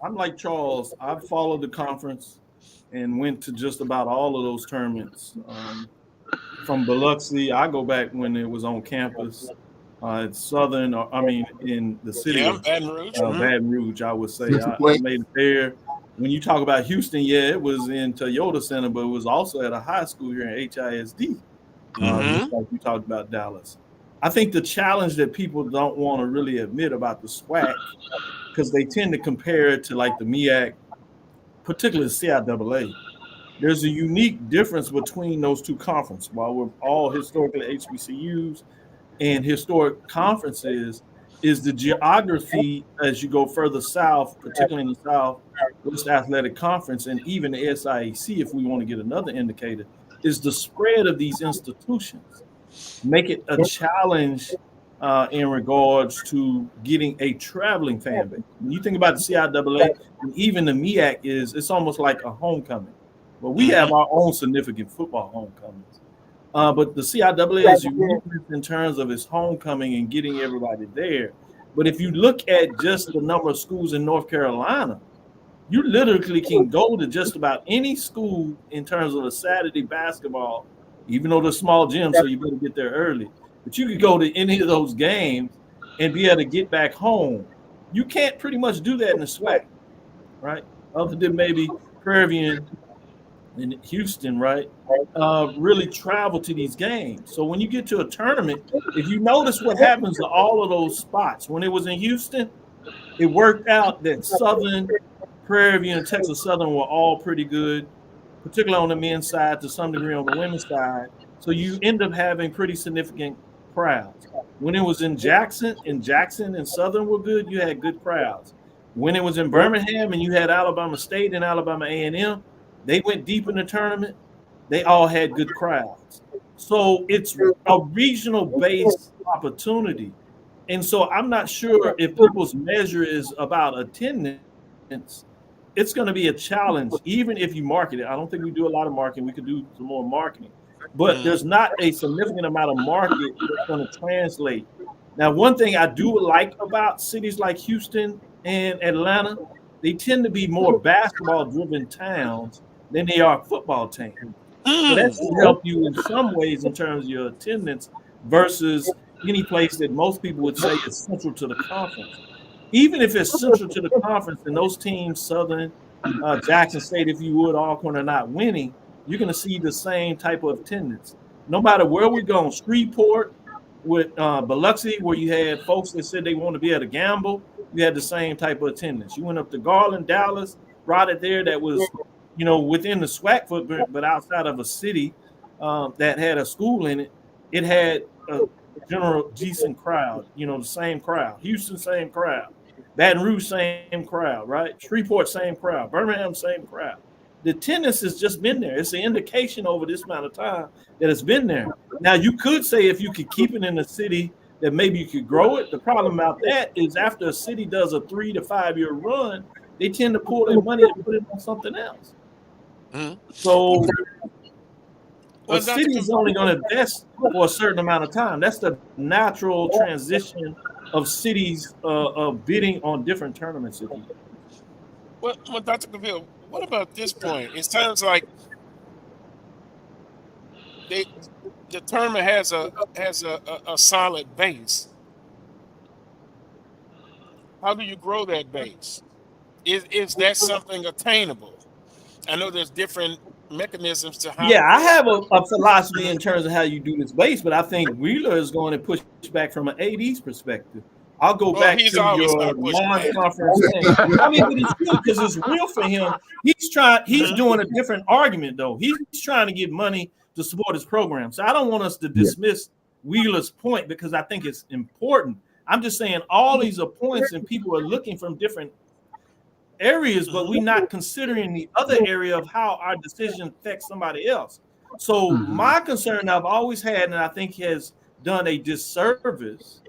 I'm like Charles. I followed the conference and went to just about all of those tournaments. From Biloxi, I go back when it was on campus. At Southern, in the city of Baton Rouge. Baton Rouge, I would say. I made it there. When you talk about Houston, it was in Toyota Center, but it was also at a high school here in HISD. Just like you talked about Dallas. I think the challenge that people don't want to really admit about the SWAC, because they tend to compare it to like the MEAC, particularly the CIAA. There's a unique difference between those two conferences. While we're all historically HBCUs and historic conferences, is the geography as you go further south, particularly in the Southwest Athletic Conference and even the SIAC, if we want to get another indicator, is the spread of these institutions. Make it a challenge in regards to getting a traveling fan base. When you think about the CIAA and even the MEAC, it's almost like a homecoming. But we have our own significant football homecomings. But the CIAA is unique in terms of its homecoming and getting everybody there. But if you look at just the number of schools in North Carolina, you literally can go to just about any school in terms of a Saturday basketball, even though they're small gyms, so you better get there early. But you could go to any of those games and be able to get back home. You can't pretty much do that in the SWAC, right? Other than maybe Prairie View in Houston, right, really travel to these games. So when you get to a tournament, if you notice what happens to all of those spots, when it was in Houston, it worked out that Southern, Prairie View, and Texas Southern were all pretty good, particularly on the men's side, to some degree on the women's side. So you end up having pretty significant crowds. When it was in Jackson and Southern were good, you had good crowds. When it was in Birmingham and you had Alabama State and Alabama A&M, they went deep in the tournament. They all had good crowds. So it's a regional-based opportunity. And so I'm not sure if people's measure is about attendance. It's going to be a challenge, even if you market it. I don't think we do a lot of marketing. We could do some more marketing. But there's not a significant amount of market that's going to translate. Now, one thing I do like about cities like Houston and Atlanta, they tend to be more basketball-driven towns than they are football teams. So that's to help you in some ways in terms of your attendance versus any place that most people would say is central to the conference. Even if it's central to the conference and those teams, Southern, Jackson State, if you would, Alcorn are not winning, you're going to see the same type of attendance. No matter where we go, Shreveport with Biloxi, where you had folks that said they want to be able to gamble, you had the same type of attendance. You went up to Garland, Dallas, right there that was, within the SWAC footprint, but outside of a city that had a school in it, it had a general decent crowd, the same crowd. Houston, same crowd. Baton Rouge, same crowd, right? Shreveport, same crowd. Birmingham, same crowd. The attendance has just been there. It's an indication over this amount of time that it's been there. Now, you could say if you could keep it in a city that maybe you could grow it. The problem about that is after a city does a 3 to 5 year run, they tend to pull their money and put it on something else. So a city is only going to invest for a certain amount of time. That's the natural transition of cities of bidding on different tournaments. Well, Dr. Cavil, what about this point? It sounds like the tournament has a solid base. How do you grow that base? Is that something attainable? I know there's different mechanisms to how. Yeah, I have a philosophy in terms of how you do this base, but I think Wheeler is going to push back from an AD's perspective. I'll go back to your non-conference thing. I mean, but it's good because it's real for him. He's doing a different argument, though. He's trying to get money to support his program. So I don't want us to dismiss Wheeler's point because I think it's important. I'm just saying all these are points and people are looking from different areas, but we're not considering the other area of how our decision affects somebody else. So my concern I've always had, and I think has done a disservice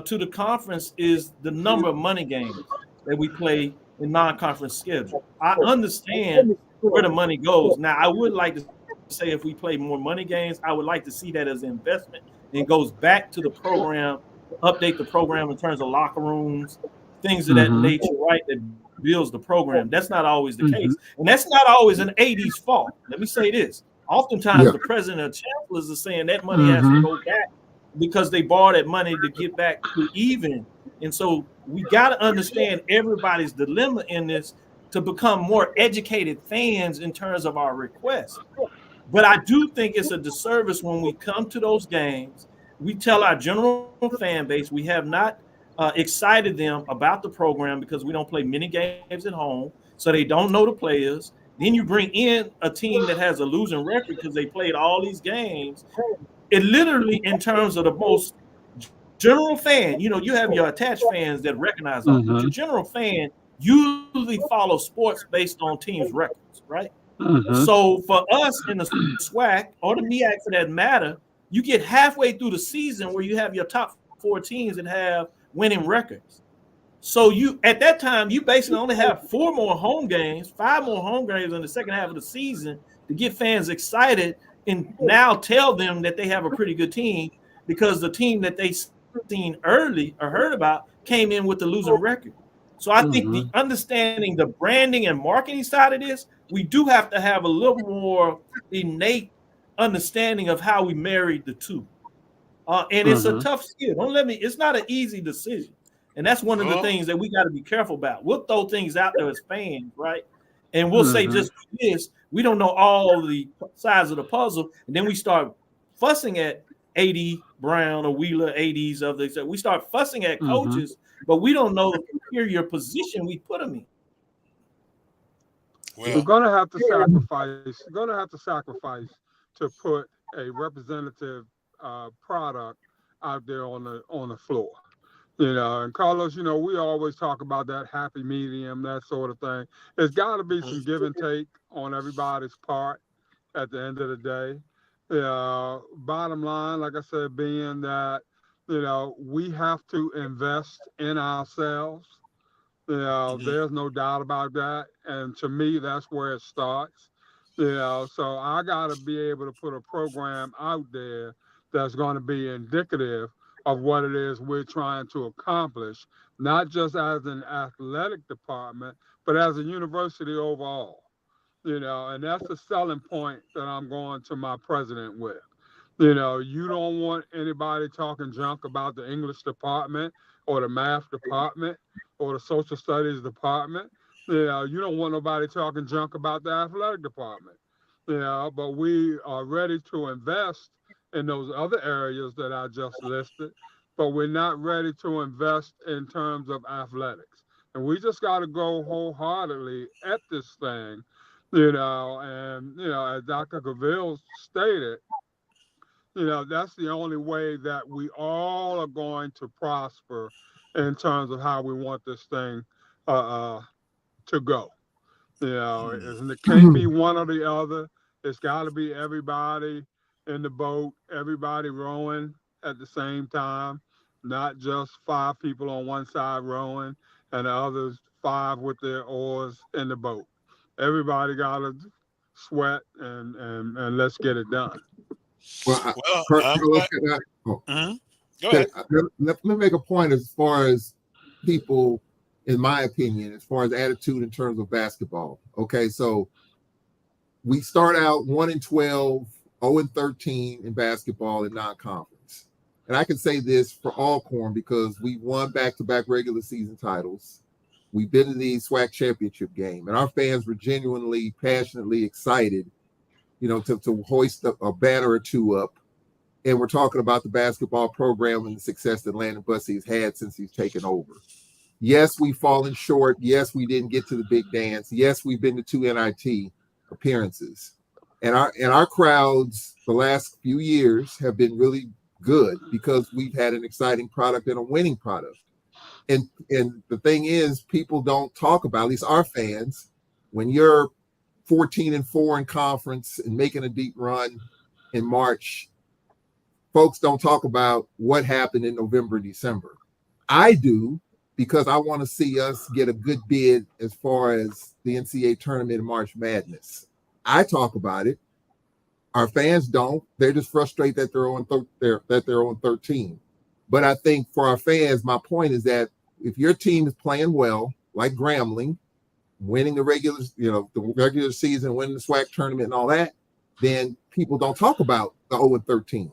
to the conference, is the number of money games that we play in non-conference schedule. I understand where the money goes. Now, I would like to say if we play more money games, I would like to see that as an investment and goes back to the program, update the program in terms of locker rooms, things of that nature, right? That builds the program. That's not always the case. And that's not always an AD's fault. Let me say this. Oftentimes the president or chancellors are saying that money has to go back because they borrowed that money to get back to even. And so we got to understand everybody's dilemma in this to become more educated fans in terms of our requests. But I do think it's a disservice when we come to those games. We tell our general fan base we have not excited them about the program because we don't play many games at home, so they don't know the players. Then you bring in a team that has a losing record because they played all these games. It literally, in terms of the most general fan, you have your attached fans that recognize them. But your general fan usually follow sports based on teams' records, right? So for us in the SWAC or the MEAC for that matter, you get halfway through the season where you have your top 4 teams that have winning records. So you at that time you basically only have 4 more home games, 5 more home games in the second half of the season to get fans excited and now tell them that they have a pretty good team because the team that they seen early or heard about came in with the losing record. So I think the understanding the branding and marketing side of this, we do have to have a little more innate understanding of how we married the two. And it's a tough skill. It's not an easy decision. And that's one of the things that we got to be careful about. We'll throw things out there as fans, right? And we'll say just this, we don't know all the sides of the puzzle, and then we start fussing at AD Brown or Wheeler, ADs of the. We start fussing at coaches, but we don't know the superior position we put them in. Well, we're gonna have to sacrifice. We're gonna have to sacrifice to put a representative product out there on the floor. And Carlos, we always talk about that happy medium, that sort of thing. There's got to be some give and take on everybody's part at the end of the day. Bottom line, like I said, being that, we have to invest in ourselves. There's no doubt about that. And to me, that's where it starts. So I got to be able to put a program out there that's going to be indicative of what it is we're trying to accomplish, not just as an athletic department, but as a university overall. And that's the selling point that I'm going to my president with. You don't want anybody talking junk about the English department or the math department or the social studies department. You don't want nobody talking junk about the athletic department. But we are ready to invest in those other areas that I just listed, but we're not ready to invest in terms of athletics. And we just got to go wholeheartedly at this thing, and, as Dr. Cavil stated, that's the only way that we all are going to prosper in terms of how we want this thing to go. And it can't be one or the other. It's got to be everybody in the boat, everybody rowing at the same time, not just 5 people on one side rowing and the others 5 with their oars in the boat. Everybody got to sweat and let's get it done. Well, Go ahead. Let me make a point as far as people, in my opinion, as far as attitude in terms of basketball. Okay, so we start out 1-12, 0-13 in basketball in non-conference. And I can say this for Alcorn because we won back-to-back regular season titles. We've been in the SWAC championship game, and our fans were genuinely, passionately excited, to hoist a banner or two up. And we're talking about the basketball program and the success that Landon Bussey has had since he's taken over. Yes, we've fallen short. Yes, we didn't get to the big dance. Yes, we've been to 2 NIT appearances. And our crowds the last few years have been really good because we've had an exciting product and a winning product. And the thing is, people don't talk about, at least our fans, when you're 14-4 in conference and making a deep run in March, folks don't talk about what happened in November, December. I do, because I want to see us get a good bid as far as the NCAA tournament in March Madness. I talk about it. Our fans don't. They're just frustrated that they're on 13. But I think for our fans, my point is that if your team is playing well, like Grambling, winning the regular season, winning the SWAC tournament and all that, then people don't talk about the 0-13.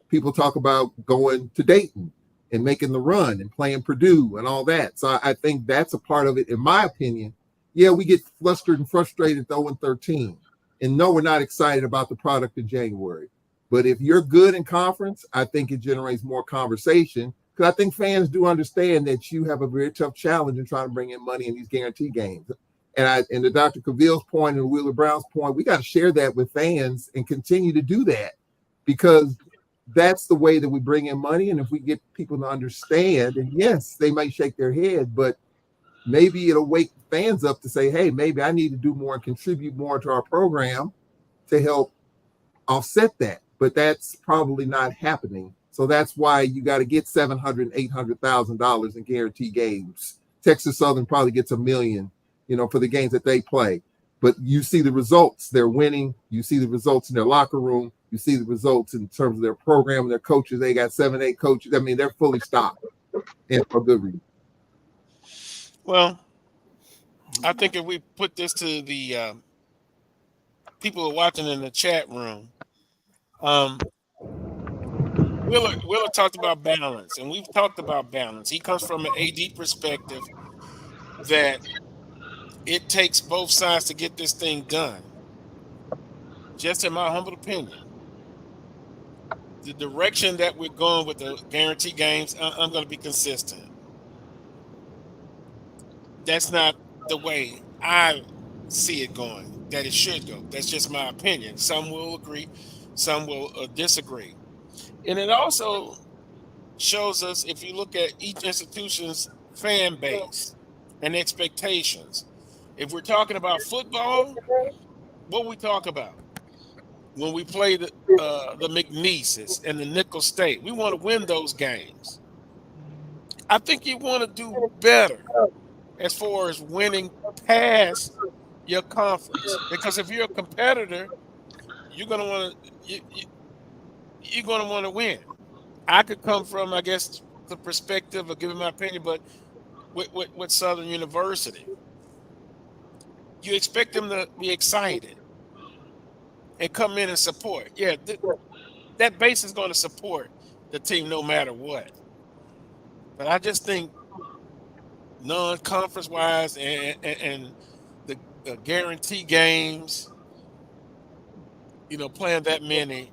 People talk about going to Dayton and making the run and playing Purdue and all that. So I think that's a part of it. In my opinion, yeah, we get flustered and frustrated at the 0-13. And no, we're not excited about the product in January. But if you're good in conference, I think it generates more conversation, because I think fans do understand that you have a very tough challenge in trying to bring in money in these guarantee games. And to Dr. Cavil's point and Wheeler Brown's point, we got to share that with fans and continue to do that, because that's the way that we bring in money. And if we get people to understand, and yes, they might shake their head, but maybe it'll wake fans up to say, hey, maybe I need to do more and contribute more to our program to help offset that. But that's probably not happening. So that's why you got to get $700,000 and $800,000 in guarantee games. Texas Southern probably gets $1 million, for the games that they play. But you see the results. They're winning. You see the results in their locker room. You see the results in terms of their program and their coaches. They got 7, 8 coaches. I mean, they're fully stocked, and for good reason. Well, I think if we put this to the people who are watching in the chat room, Wheeler talked about balance, and we've talked about balance. He comes from an AD perspective that It takes both sides to get this thing done. Just in my humble opinion, the direction that we're going with the guarantee games, I'm going to be consistent. That's not the way I see it going, that it should go. That's just my opinion. Some will agree, some will disagree. And it also shows us, if you look at each institution's fan base and expectations. If we're talking about football, what we talk about when we play the McNeeses and the Nickel State, we want to win those games. I think you want to do better as far as winning past your conference, because if you're a competitor, you're going to want to you're going to want to win. I could come from, I guess, the perspective of giving my opinion, but with Southern University, you expect them to be excited and come in and support. Yeah, that base is going to support the team no matter what. But I just think non-conference wise and the guarantee games, playing that many,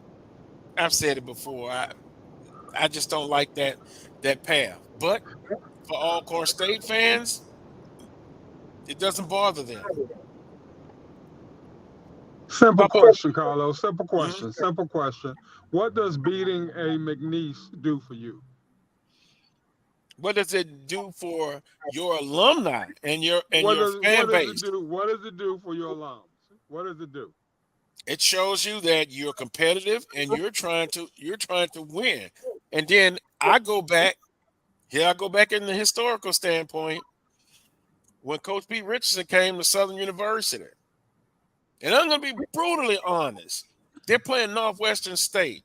I've said it before. I just don't like that path. But for Alcorn State fans, it doesn't bother them. Simple question, Carlos. Simple Mm-hmm. question. Simple question. What does beating a McNeese do for you? What does it do for your alumni and your fan base? What does it do for your alums? What does it do? It shows you that you're competitive and you're trying to win. And then I go back in the historical standpoint when Coach Pete Richardson came to Southern University. And I'm going to be brutally honest. They're playing Northwestern State.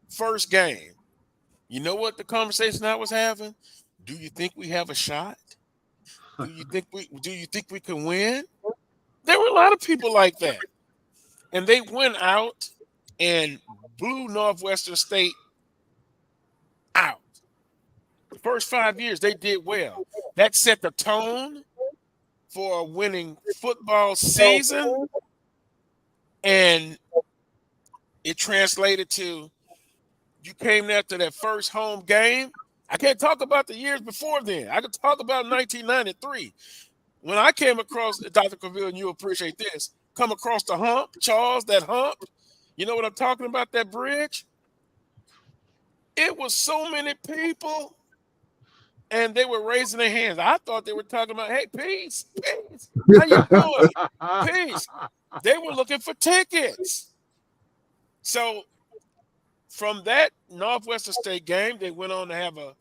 First game. You know what the conversation I was having? Do you think we have a shot? Do you think we can win? There were a lot of people like that. And they went out and blew Northwestern State out. The first 5 years, they did well. That set the tone for a winning football season. And it translated to, you came there to that first home game. I can't talk about the years before then. I can talk about 1993. When I came across, Dr. Cavil, and you appreciate this, come across the hump, Charles, that hump. You know what I'm talking about, that bridge? It was so many people, and they were raising their hands. I thought they were talking about, hey, peace. How you doing? Peace. They were looking for tickets. So from that Northwestern State game, they went on to have an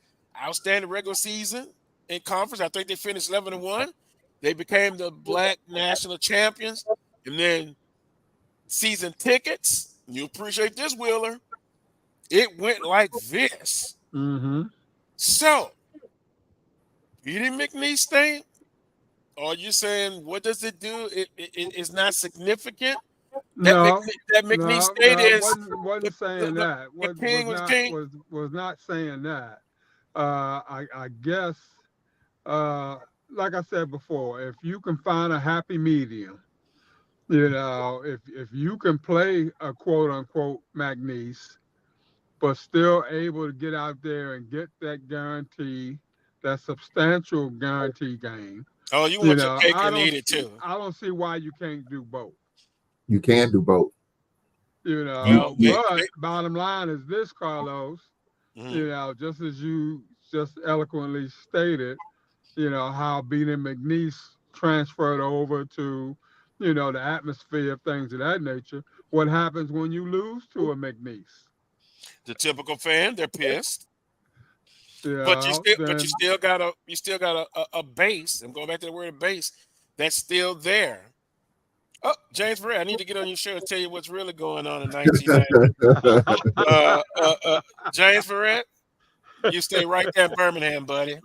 outstanding regular season in conference. I think they finished 11-1. They became the Black National Champions. And then season tickets, you appreciate this, Wheeler, it went like this. Mm-hmm. So, beating McNeese State, are you saying, what does it do? It's not significant? No, that McNeese State is. Wasn't saying that. Was not saying that. I guess, like I said before, if you can find a happy medium, if you can play a quote unquote McNeese, but still able to get out there and get that guarantee, that substantial guarantee game. Oh, you want your cake and eat it too. I don't see why you can't do both. You can do both. But bottom line is this, Carlos, Mm-hmm. just as you just eloquently stated, how beating McNeese transferred over to, the atmosphere of things of that nature. What happens when you lose to a McNeese? The typical fan, they're pissed. Yeah, but you still got a base. I'm going back to the word base that's still there. Oh, James Ferret, I need to get on your show and tell you what's really going on in 1990. James Ferret, you stay right there in Birmingham, buddy.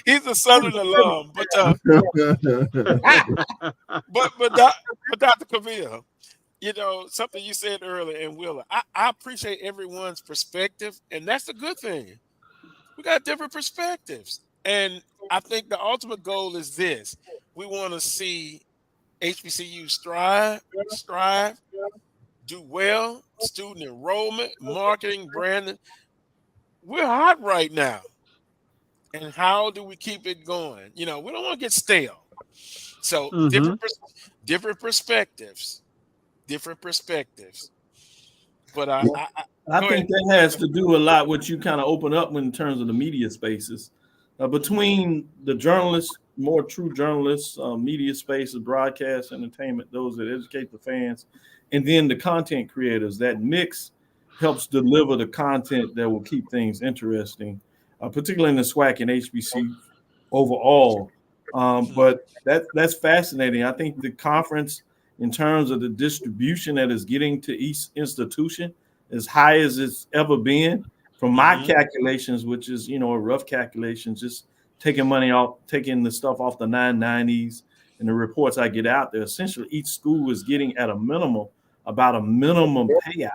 He's a Southern alum, but Dr. Cavil, something you said earlier, and Wheeler, I appreciate everyone's perspective, and that's the good thing. We got different perspectives. And I think the ultimate goal is this: we want to see HBCU strive, do well, student enrollment, marketing, branding. We're hot right now. And how do we keep it going? We don't want to get stale. So Mm-hmm. different perspectives, different perspectives. But I go think ahead. that has to do a lot what you kind of open up in terms of the media spaces. Between the journalists, more true journalists, media spaces, broadcast, entertainment, those that educate the fans, and then the content creators. That mix helps deliver the content that will keep things interesting, particularly in the SWAC and HBC overall. But that's fascinating. I think the conference, in terms of the distribution that is getting to each institution, as high as it's ever been. From my calculations, which is a rough calculation, just taking money off, taking the stuff off the 990s and the reports I get out there, essentially each school is getting at a minimum about a minimum payout.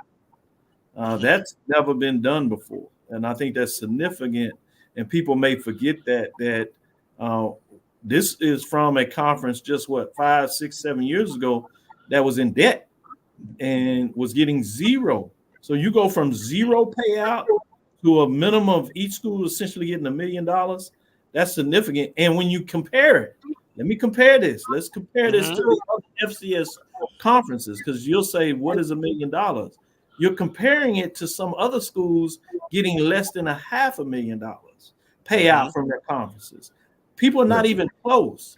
That's never been done before, and I think that's significant. And people may forget that this is from a conference just 5, 6, 7 years ago that was in debt and was getting zero. So you go from zero payout to a minimum of each school essentially getting $1 million. That's significant. And when you compare it, let me compare this. Let's compare this to the other FCS conferences, because you'll say, what is $1 million? You're comparing it to some other schools getting less than $500,000 payout from their conferences. People are not even close.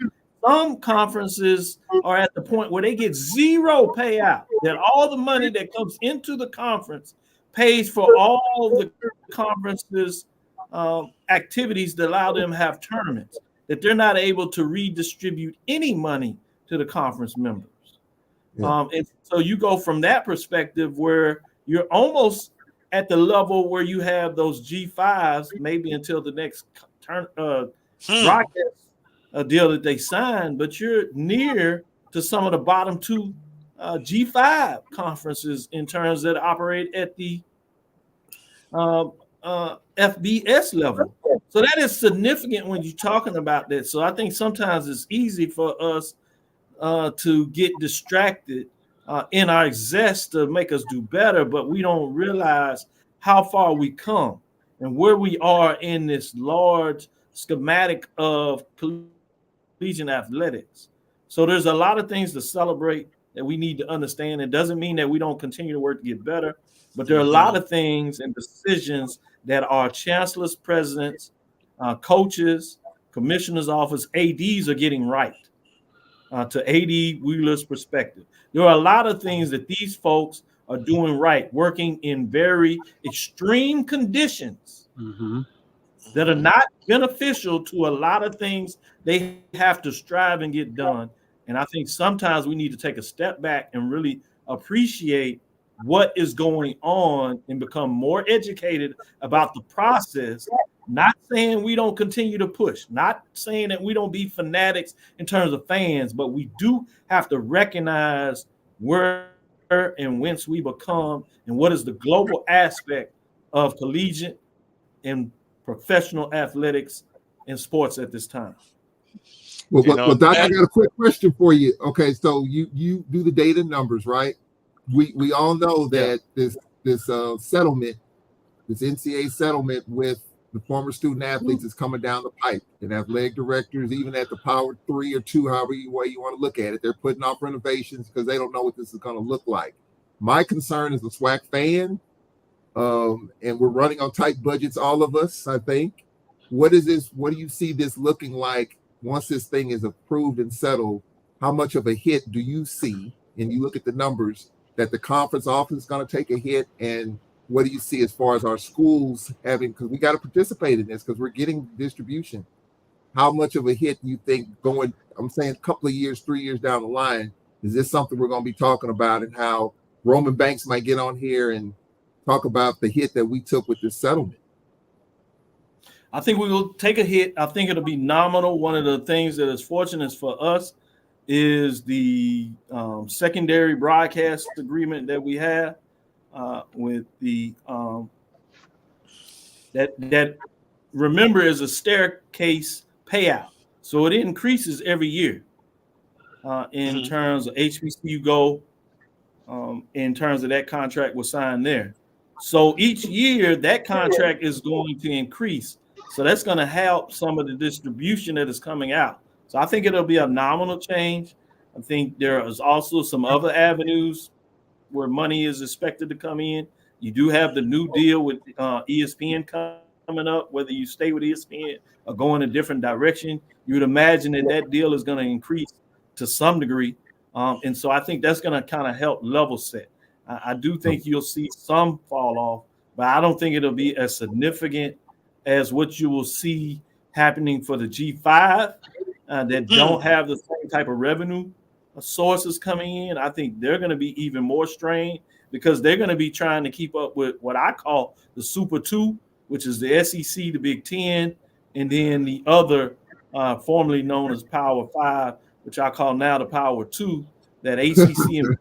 Some conferences are at the point where they get zero payout, that all the money that comes into the conference pays for all the conferences' activities that allow them to have tournaments, that they're not able to redistribute any money to the conference members. And so you go from that perspective where you're almost at the level where you have those G5s, maybe until the next broadcast deal that they sign, but you're near to some of the bottom two G5 conferences in terms that operate at the FBS level. So that is significant when you're talking about that. So I think sometimes it's easy for us to get distracted in our zest to make us do better, but we don't realize how far we come and where we are in this large schematic of collegiate athletics. So there's a lot of things to celebrate that we need to understand. It doesn't mean that we don't continue to work to get better, but there are a lot of things and decisions that our chancellors, presidents, coaches, commissioner's office, ADs are getting right. To AD Wheeler's perspective, there are a lot of things that these folks are doing right, working in very extreme conditions that are not beneficial to a lot of things they have to strive and get done. And I think sometimes we need to take a step back and really appreciate what is going on and become more educated about the process. Not saying we don't continue to push, not saying that we don't be fanatics in terms of fans, but we do have to recognize where and whence we become and what is the global aspect of collegiate and professional athletics and sports at this time. Well, Doc, I got a quick question for you. Okay, so you do the data numbers, right? We all know that this settlement, this NCAA settlement with the former student athletes is coming down the pipe, and athletic directors, even at the power 3 or 2, however way you want to look at it, they're putting off renovations because they don't know what this is going to look like. My concern is a SWAC fan, and we're running on tight budgets, all of us, I think. What is this? What do you see this looking like once this thing is approved and settled? How much of a hit do you see, and you look at the numbers, that the conference office is going to take a hit, and what do you see as far as our schools having, because we got to participate in this because we're getting distribution. How much of a hit do you think going, I'm saying a couple of years, 3 years down the line, is this something we're going to be talking about, and how Roman Banks might get on here and talk about the hit that we took with this settlement? I think we will take a hit. I think it'll be nominal. One of the things that is fortunate for us is the secondary broadcast agreement that we have with the that remember, it's a staircase payout. So it increases every year in terms of HBCU go, in terms of that contract was signed there. So each year that contract is going to increase. So that's going to help some of the distribution that is coming out. So I think it'll be a nominal change. I think there is also some other avenues where money is expected to come in. You do have the new deal with ESPN coming up, whether you stay with ESPN or go in a different direction. You would imagine that deal is going to increase to some degree. And so I think that's going to kind of help level set. I do think you'll see some fall off, but I don't think it'll be as significant as what you will see happening for the G5 that don't have the same type of revenue sources coming in. I think they're going to be even more strained because they're going to be trying to keep up with what I call the Super 2, which is the SEC, the Big Ten, and then the other formerly known as Power 5, which I call now the Power 2, that ACC and Big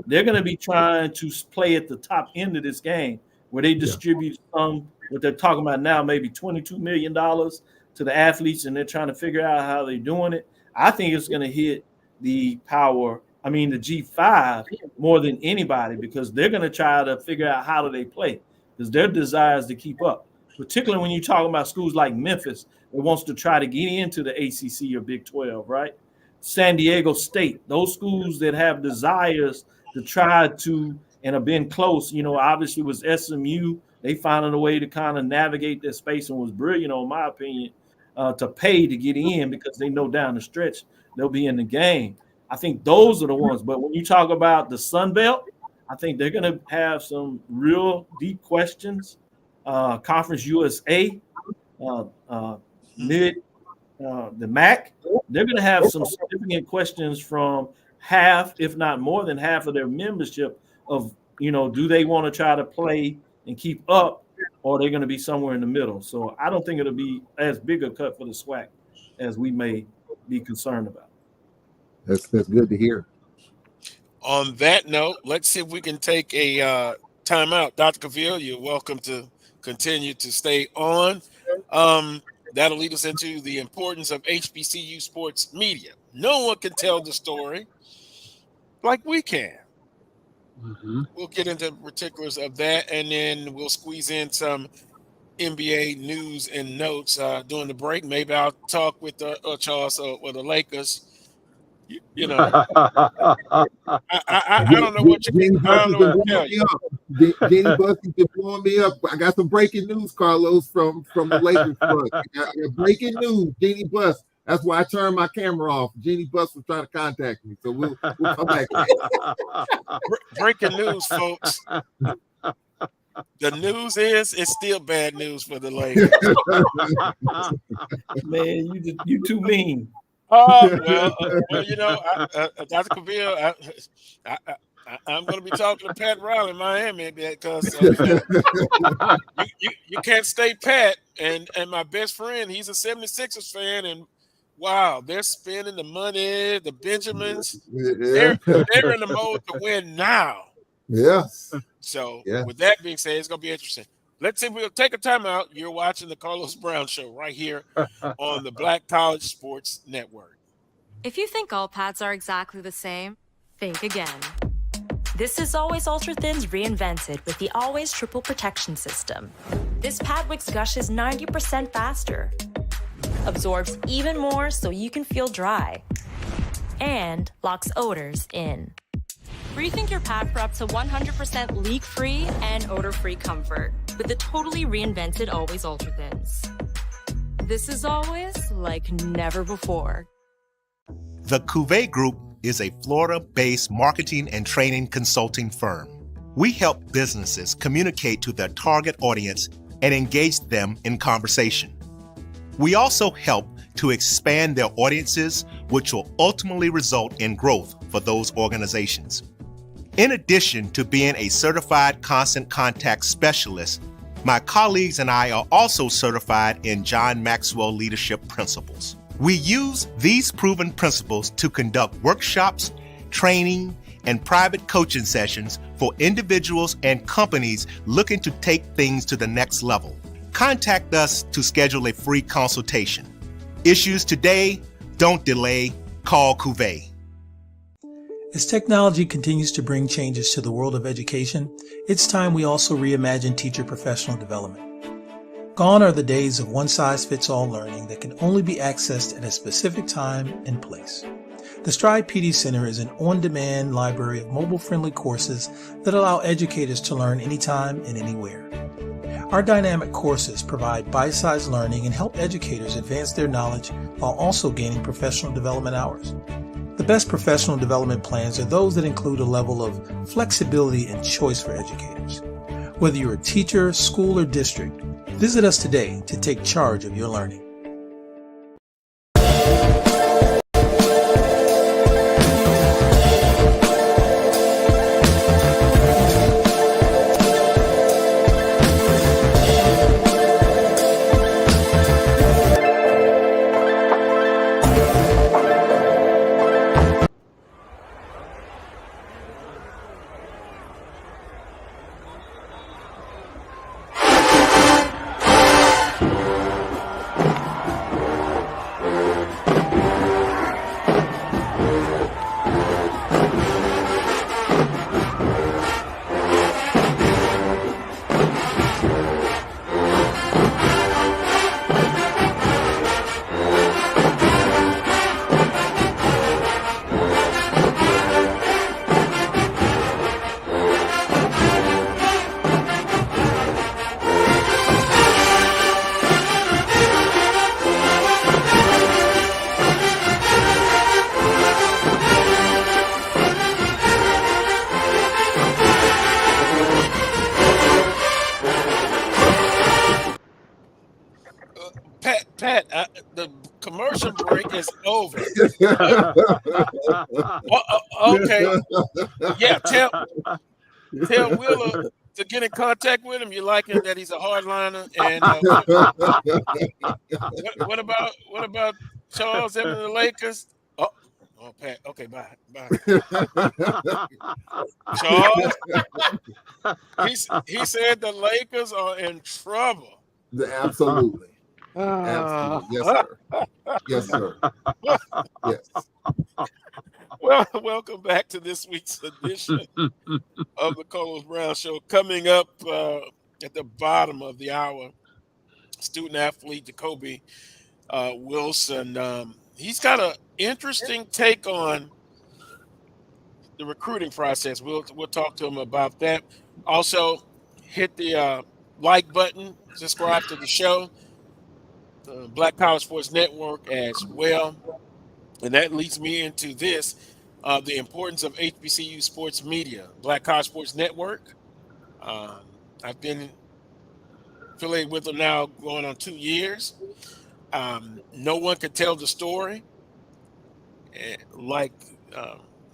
they're going to be trying to play at the top end of this game where they distribute some, what they're talking about now, maybe $22 million to the athletes, and they're trying to figure out how they're doing it. I think it's going to hit the G5 more than anybody because they're going to try to figure out how do they play because their desire is to keep up, particularly when you're talking about schools like Memphis that wants to try to get into the ACC or Big 12, right? San Diego State, those schools that have desires to try to and have been close, obviously was SMU. They found a way to kind of navigate that space and was brilliant, in my opinion, to pay to get in because they know down the stretch they'll be in the game. I think those are the ones. But when you talk about the Sun Belt, I think they're going to have some real deep questions. Conference USA, the MAC, they're going to have some significant questions from half, if not more than half of their membership of, do they want to try to play and keep up, or they're going to be somewhere in the middle. So I don't think it'll be as big a cut for the SWAC as we may be concerned about. That's good to hear. On that note, let's see if we can take a timeout. Dr. Cavil, you're welcome to continue to stay on. That'll lead us into the importance of HBCU sports media. No one can tell the story like we can. We'll get into particulars of that, and then we'll squeeze in some NBA news and notes during the break. Maybe I'll talk with Charles or the Lakers. I don't know what you can. I don't know what to tell you. Jenny Bussey's been blowing me up. I got some breaking news, Carlos, from the Lakers front. I got breaking news, Jenny Buss. That's why I turned my camera off. Jenny Buss was trying to contact me, so we'll come back. Breaking news, folks. The news is it's still bad news for the Lakers. Man, you too mean. Dr. Cavil, I'm going to be talking to Pat Riley in Miami because you can't stay Pat. And my best friend, he's a 76ers fan, and wow, they're spending the money, the Benjamins. They're in the mode to win now. Yes. So with that being said, it's going to be interesting. Let's see if we'll take a timeout. You're watching the Carlos Brown Show right here on the Black College Sports Network. If you think all pads are exactly the same, think again. This is Always Ultra Thins reinvented with the Always Triple Protection System. This pad wicks gushes 90% faster, absorbs even more so you can feel dry, and locks odors in. Rethink your pad for up to 100% leak-free and odor-free comfort with the totally reinvented Always Ultra Thins. This is always like never before. The Cavil Group is a Florida-based marketing and training consulting firm. We help businesses communicate to their target audience and engage them in conversation. We also help to expand their audiences, which will ultimately result in growth for those organizations. In addition to being a certified constant contact specialist, my colleagues and I are also certified in John Maxwell Leadership Principles. We use these proven principles to conduct workshops, training, and private coaching sessions for individuals and companies looking to take things to the next level. contact us to schedule a free consultation. Issues today, don't delay, call Cavil. As technology continues to bring changes to the world of education, it's time we also reimagine teacher professional development. Gone are the days of one-size-fits-all learning that can only be accessed at a specific time and place. The Stride PD Center is an on-demand library of mobile-friendly courses that allow educators to learn anytime and anywhere. Our dynamic courses provide bite-sized learning and help educators advance their knowledge while also gaining professional development hours. The best professional development plans are those that include a level of flexibility and choice for educators. Whether you're a teacher, school, or district, visit us today to take charge of your learning. The commercial break is over. Okay. Yeah, tell Wheeler to get in contact with him. You like him, that he's a hardliner. And what about Charles Edmond and the Lakers? Oh, Pat. Okay, bye. Charles, he said the Lakers are in trouble. Absolutely. Absolutely. Yes, sir. Yes. Well, welcome back to this week's edition of the Carlos Brown Show. Coming up at the bottom of the hour, student athlete Jacobie Wilson. He's got an interesting take on the recruiting process. We'll talk to him about that. Also, hit the like button, subscribe to the show. Black College Sports Network as well. And that leads me into this, the importance of HBCU sports media. Black College Sports Network. I've been affiliated with them now going on 2 years. No one could tell the story like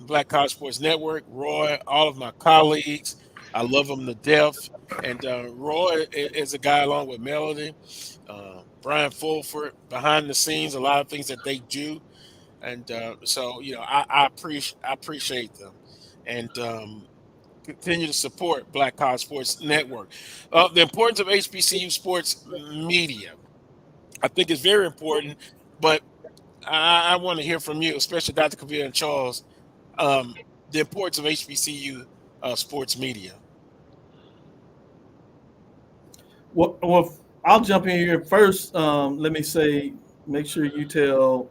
Black College Sports Network. Roy, all of my colleagues, I love them to death. And Roy is a guy along with Melody. Brian Fulford, behind the scenes, a lot of things that they do, and so I appreciate them, and continue to support Black College Sports Network. The importance of HBCU sports media, I think, is very important. But I want to hear from you, especially Dr. Cavil and Charles, the importance of HBCU sports media. Well, I'll jump in here first. Let me say, make sure you tell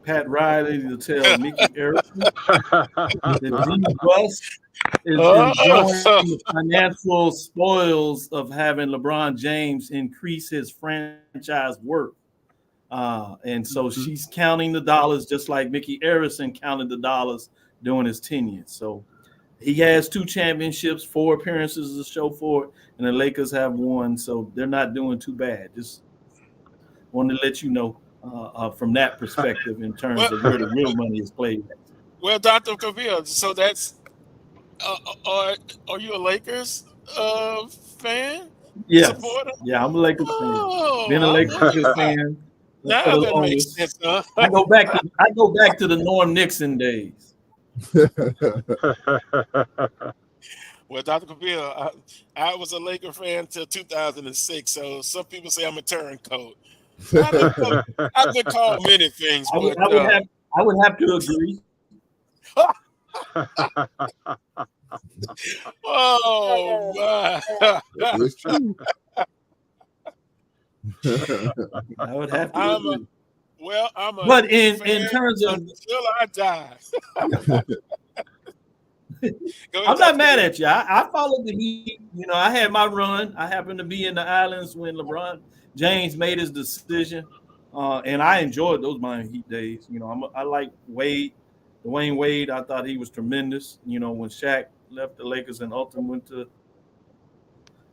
Pat Riley to tell Mickey Erickson that D Bus is enjoying the financial spoils of having LeBron James increase his franchise worth. And so she's counting the dollars just like Mickey Erickson counted the dollars during his tenure. So he has 2 championships, 4 appearances to show for it, and the Lakers have 1, so they're not doing too bad. Just wanted to let you know from that perspective in terms of where the real money is played. Well, Dr. Cavil, so that's are you a Lakers fan? Yes. Supporter? Yeah, I'm a Lakers fan. Been a Lakers fan. Now that makes sense, huh? I go back to the Norm Nixon days. Well, Dr. Cavil, I was a Laker fan till 2006, so some people say I'm a turncoat. I've been called many things, I would, but I would have to agree. oh my! It's true. I would have to I'm agree. a But in fan terms of, until I die. Go ahead, I'm not Dr. mad Cavil. at you. I followed the Heat. You know, I had my run. I happened to be in the islands when LeBron James made his decision, and I enjoyed those Miami Heat days. You know, I like Wade, Dwayne Wade. I thought he was tremendous. You know, when Shaq left the Lakers and ultimately went to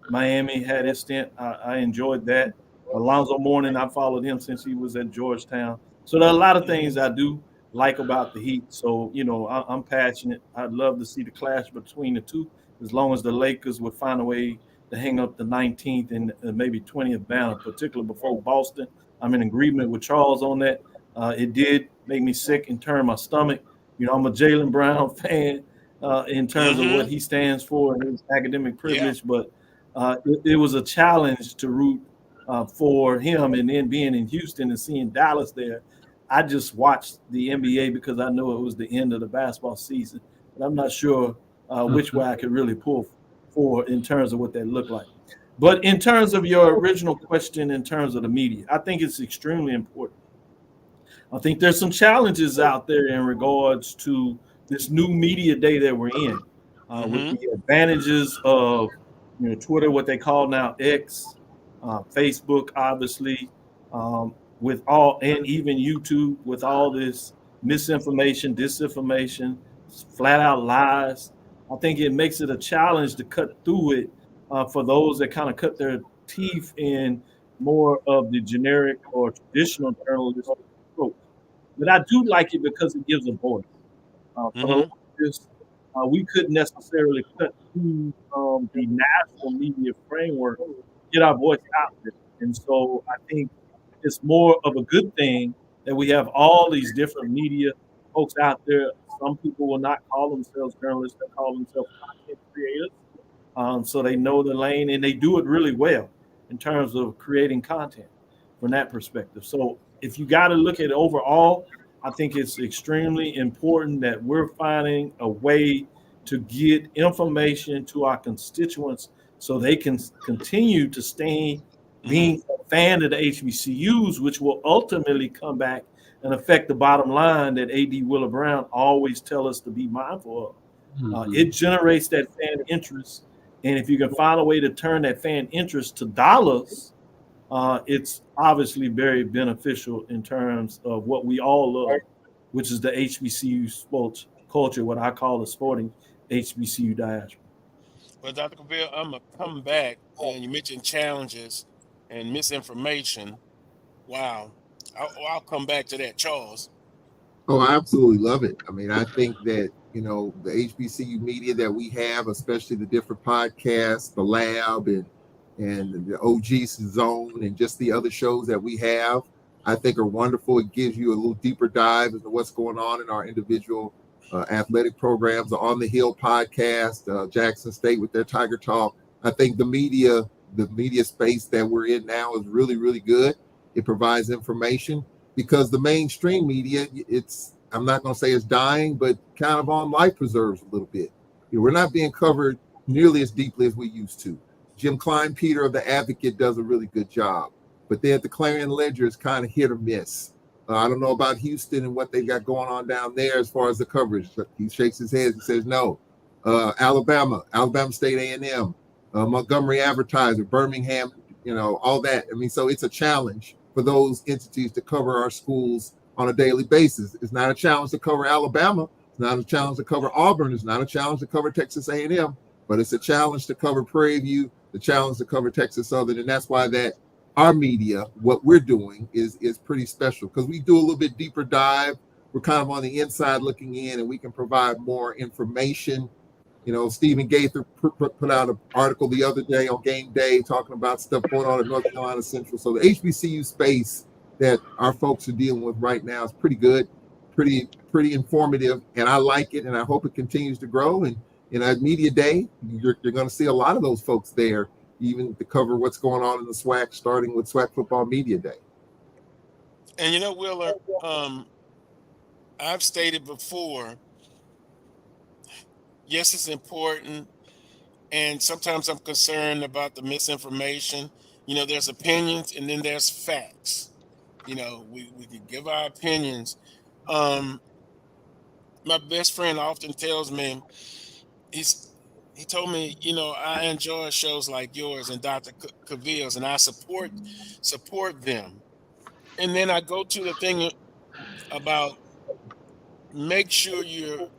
Miami, had his stint. I enjoyed that. Alonzo Mourning, I followed him since he was at Georgetown. So there are a lot of things I do like about the Heat. So, you know, I'm passionate. I'd love to see the clash between the two, as long as the Lakers would find a way to hang up the 19th and maybe 20th banner, particularly before Boston. I'm in agreement with Charles on that. It did make me sick and turn my stomach. You know, I'm a Jaylen Brown fan in terms of what he stands for and his academic privilege, but it was a challenge to root for him. And then being in Houston and seeing Dallas there, I just watched the NBA because I knew it was the end of the basketball season. But I'm not sure which way I could really pull for in terms of what that looked like. But in terms of your original question, in terms of the media, I think it's extremely important. I think there's some challenges out there in regards to this new media day that we're in, with the advantages of Twitter, what they call now X, Facebook, obviously, with all, and even YouTube, with all this misinformation, disinformation, flat out lies. I think it makes it a challenge to cut through it for those that kind of cut their teeth in more of the generic or traditional journalism approach. But I do like it because it gives a voice. For the longest, we couldn't necessarily cut through the national media framework, get our voice out there. And so I think it's more of a good thing that we have all these different media folks out there. Some people will not call themselves journalists, they call themselves content creators. So they know the lane and they do it really well in terms of creating content from that perspective. So if you got to look at it overall, I think it's extremely important that we're finding a way to get information to our constituents so they can continue to stay being a fan of the HBCUs, which will ultimately come back and affect the bottom line that A.D. Willa Brown always tell us to be mindful of. It generates that fan interest. And if you can find a way to turn that fan interest to dollars, it's obviously very beneficial in terms of what we all love, which is the HBCU sports culture, what I call the sporting HBCU diaspora. Well, Dr. Cavil, I'm going to come back, and you mentioned challenges and misinformation. Wow. I'll come back to that, Charles. Oh, I absolutely love it. I mean, I think that, the HBCU media that we have, especially the different podcasts, the lab and the OG Zone and just the other shows that we have, I think are wonderful. It gives you a little deeper dive into what's going on in our individual athletic programs. The On the Hill podcast, Jackson State with their Tiger Talk. I think the media space that we're in now is really, really good. It provides information because the mainstream media, I'm not going to say it's dying, but kind of on life preserves a little bit. We're not being covered nearly as deeply as we used to. Jim Klein-Peter of The Advocate does a really good job, but then the Clarion Ledger is kind of hit or miss. I don't know about Houston and what they've got going on down there as far as the coverage. He shakes his head and says no. Alabama State A&M, Montgomery Advertiser, Birmingham, all that. I mean, so it's a challenge for those entities to cover our schools on a daily basis. It's not a challenge to cover Alabama. It's not a challenge to cover Auburn. It's not a challenge to cover Texas A&M, but it's a challenge to cover Prairie View, the challenge to cover Texas Southern. And that's why that our media, what we're doing is pretty special because we do a little bit deeper dive. We're kind of on the inside looking in and we can provide more information. Stephen Gaither put out an article the other day on Game Day talking about stuff going on at North Carolina Central. So the HBCU space that our folks are dealing with right now is pretty good, pretty informative, and I like it, and I hope it continues to grow. And in a media day, you're going to see a lot of those folks there, even to cover what's going on in the SWAC, starting with SWAC Football Media Day. And you know, Willer, I've stated before, yes, it's important. And sometimes I'm concerned about the misinformation. You know, there's opinions and then there's facts. You know, we can give our opinions. My best friend often tells me, he told me, you know, I enjoy shows like yours and Dr. Cavil's, and I support them. And then I go to the thing about make sure you're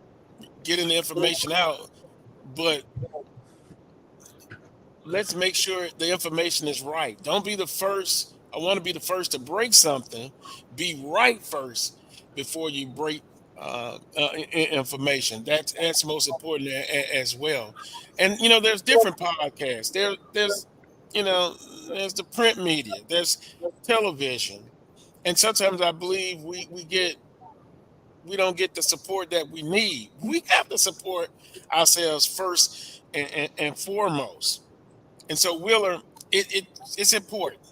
getting the information out, but let's make sure the information is right. Don't be the first. I want to be the first to break something. Be right first before you break information. That's most important as well. And you know, there's different podcasts. There's you know, there's the print media. There's television, and sometimes I believe we don't get the support that we need. We have to support ourselves first and foremost. And so, Willer, it's important.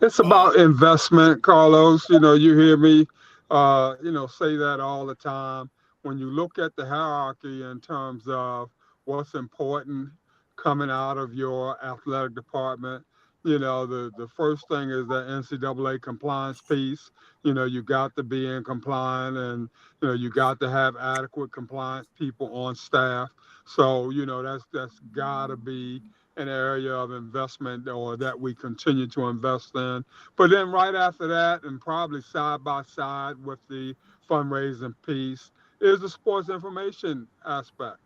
It's about investment, Carlos. You know, you hear me, say that all the time. When you look at the hierarchy in terms of what's important coming out of your athletic department, you know, the first thing is the NCAA compliance piece. You know, you got to be in compliant, and you know, you got to have adequate compliance people on staff. So, you know, that's got to be an area of investment or that we continue to invest in. But then right after that, and probably side by side with the fundraising piece, is the sports information aspect.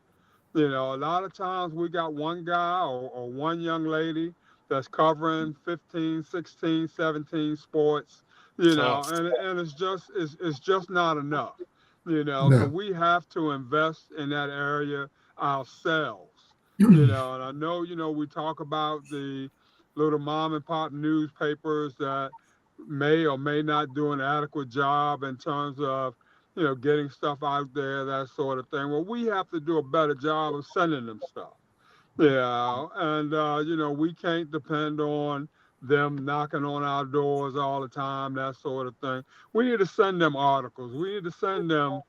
You know, a lot of times we got one guy or one young lady that's covering 15, 16, 17 sports, you know, Tough. and it's just not enough, you know. So No. we have to invest in that area ourselves, you know. And I know, you know, we talk about the little mom and pop newspapers that may or may not do an adequate job in terms of, you know, getting stuff out there, that sort of thing. Well, we have to do a better job of sending them stuff. Yeah, and you know, we can't depend on them knocking on our doors all the time, that sort of thing. We need to send them articles. We need to send them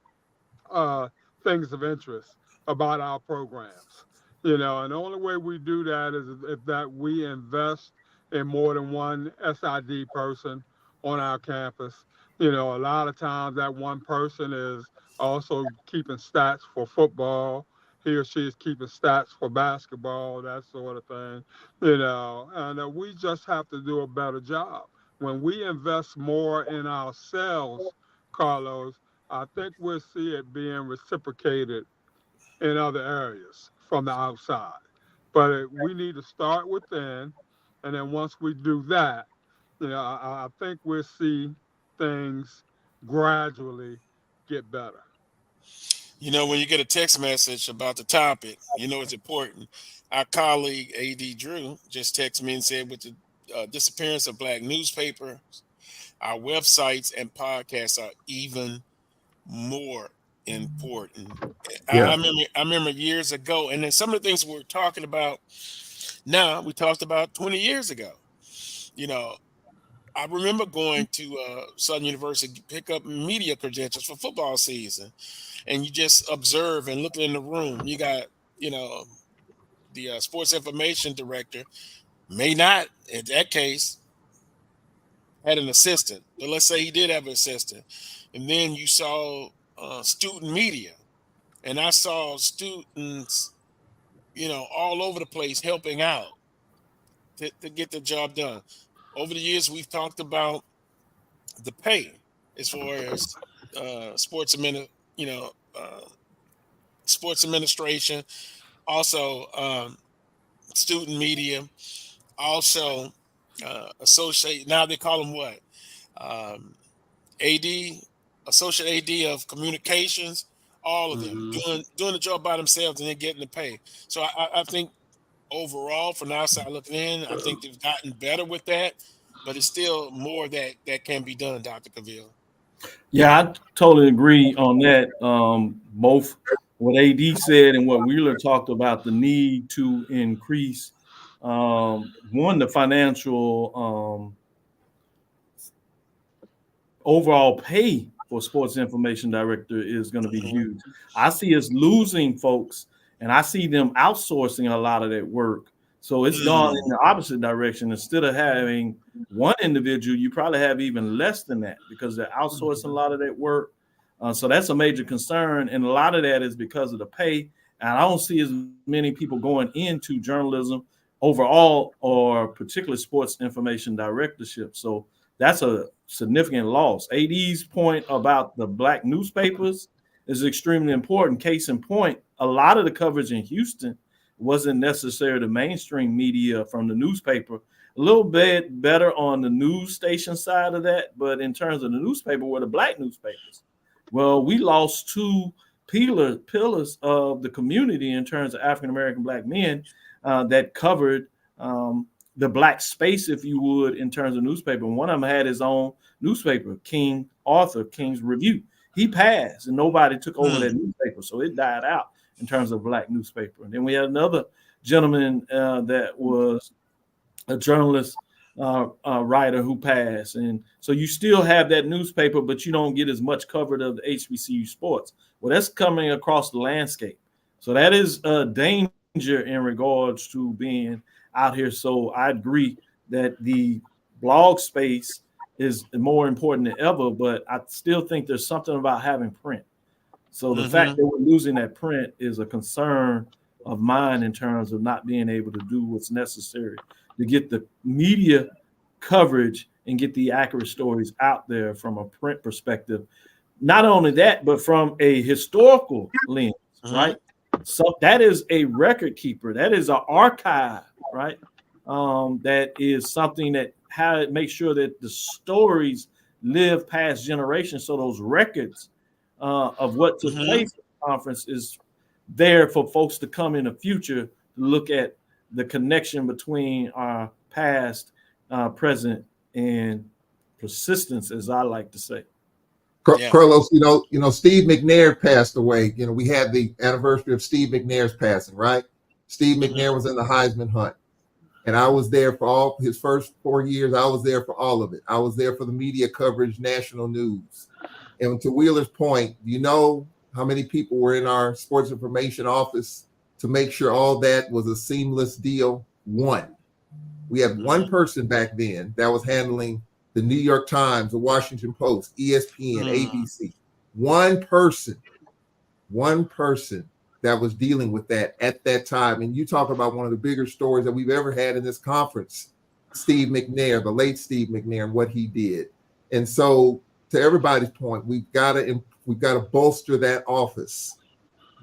uh, things of interest about our programs. You know, and the only way we do that is if that we invest in more than one SID person on our campus. You know, a lot of times that one person is also keeping stats for football. He or she is keeping stats for basketball, that sort of thing. You know, and we just have to do a better job. When we invest more in ourselves, Carlos, I think we'll see it being reciprocated in other areas from the outside. But we need to start within, and then once we do that, you know, I think we'll see things gradually get better. You know, when you get a text message about the topic, you know it's important. Our colleague AD Drew just texted me and said, with the disappearance of black newspapers, our websites and podcasts are even more important. Yeah. I remember years ago, and then some of the things we're talking about now, we talked about 20 years ago. You know, I remember going to Southern University to pick up media credentials for football season, and you just observe and look in the room. You got, you know, the sports information director may not, in that case, had an assistant, but let's say he did have an assistant, and then you saw student media, and I saw students, you know, all over the place helping out to get the job done. Over the years, we've talked about the pay as far as sports you know, sports administration, also student media, also associate. Now they call them what? Um, AD, associate AD of communications. All of them Mm-hmm. doing the job by themselves and then getting the pay. So I think overall, from the outside looking in, I think they've gotten better with that, but it's still more that can be done, Dr. Cavil. Yeah, I totally agree on that. Both what AD said and what Wheeler talked about, the need to increase the financial overall pay for sports information director is going to be huge. I see us losing folks, and I see them outsourcing a lot of that work. So it's gone in the opposite direction. Instead of having one individual, you probably have even less than that because they're outsourcing a lot of that work. So that's a major concern, and a lot of that is because of the pay. And I don't see as many people going into journalism overall, or particularly sports information directorship. So that's a significant loss. AD's point about the black newspapers is extremely important. Case in point, a lot of the coverage in Houston wasn't necessarily the mainstream media from the newspaper. A little bit better on the news station side of that, but in terms of the newspaper, were the black newspapers. Well, we lost two pillars of the community in terms of African-American black men that covered the black space, if you would, in terms of newspaper. And one of them had his own newspaper, King Arthur, King's Review. He passed and nobody took over that newspaper. So it died out in terms of black newspaper. And then we had another gentleman that was a journalist writer who passed. And so you still have that newspaper, but you don't get as much coverage of the HBCU sports. Well, that's coming across the landscape. So that is a danger in regards to being out here. So I agree that the blog space is more important than ever, but I still think there's something about having print. So the fact that we're losing that print is a concern of mine in terms of not being able to do what's necessary to get the media coverage and get the accurate stories out there from a print perspective. Not only that, but from a historical lens, right? So that is a record keeper. That is an archive, right? That is something that makes sure that the stories live past generations. So those records of what took place at the conference is there for folks to come in the future to look at the connection between our past, present, and persistence, as I like to say. Carlos, you know, Steve McNair passed away. You know, we had the anniversary of Steve McNair's passing, right? Steve McNair was in the Heisman hunt. And I was there for all his first 4 years. I was there for all of it. I was there for the media coverage, national news. And to Wheeler's point, you know how many people were in our sports information office to make sure all that was a seamless deal? One. We had one person back then that was handling the New York Times, the Washington Post, ESPN, ABC. One person that was dealing with that at that time. And you talk about one of the bigger stories that we've ever had in this conference, Steve McNair, the late Steve McNair, and what he did. And so to everybody's point, we've got to bolster that office.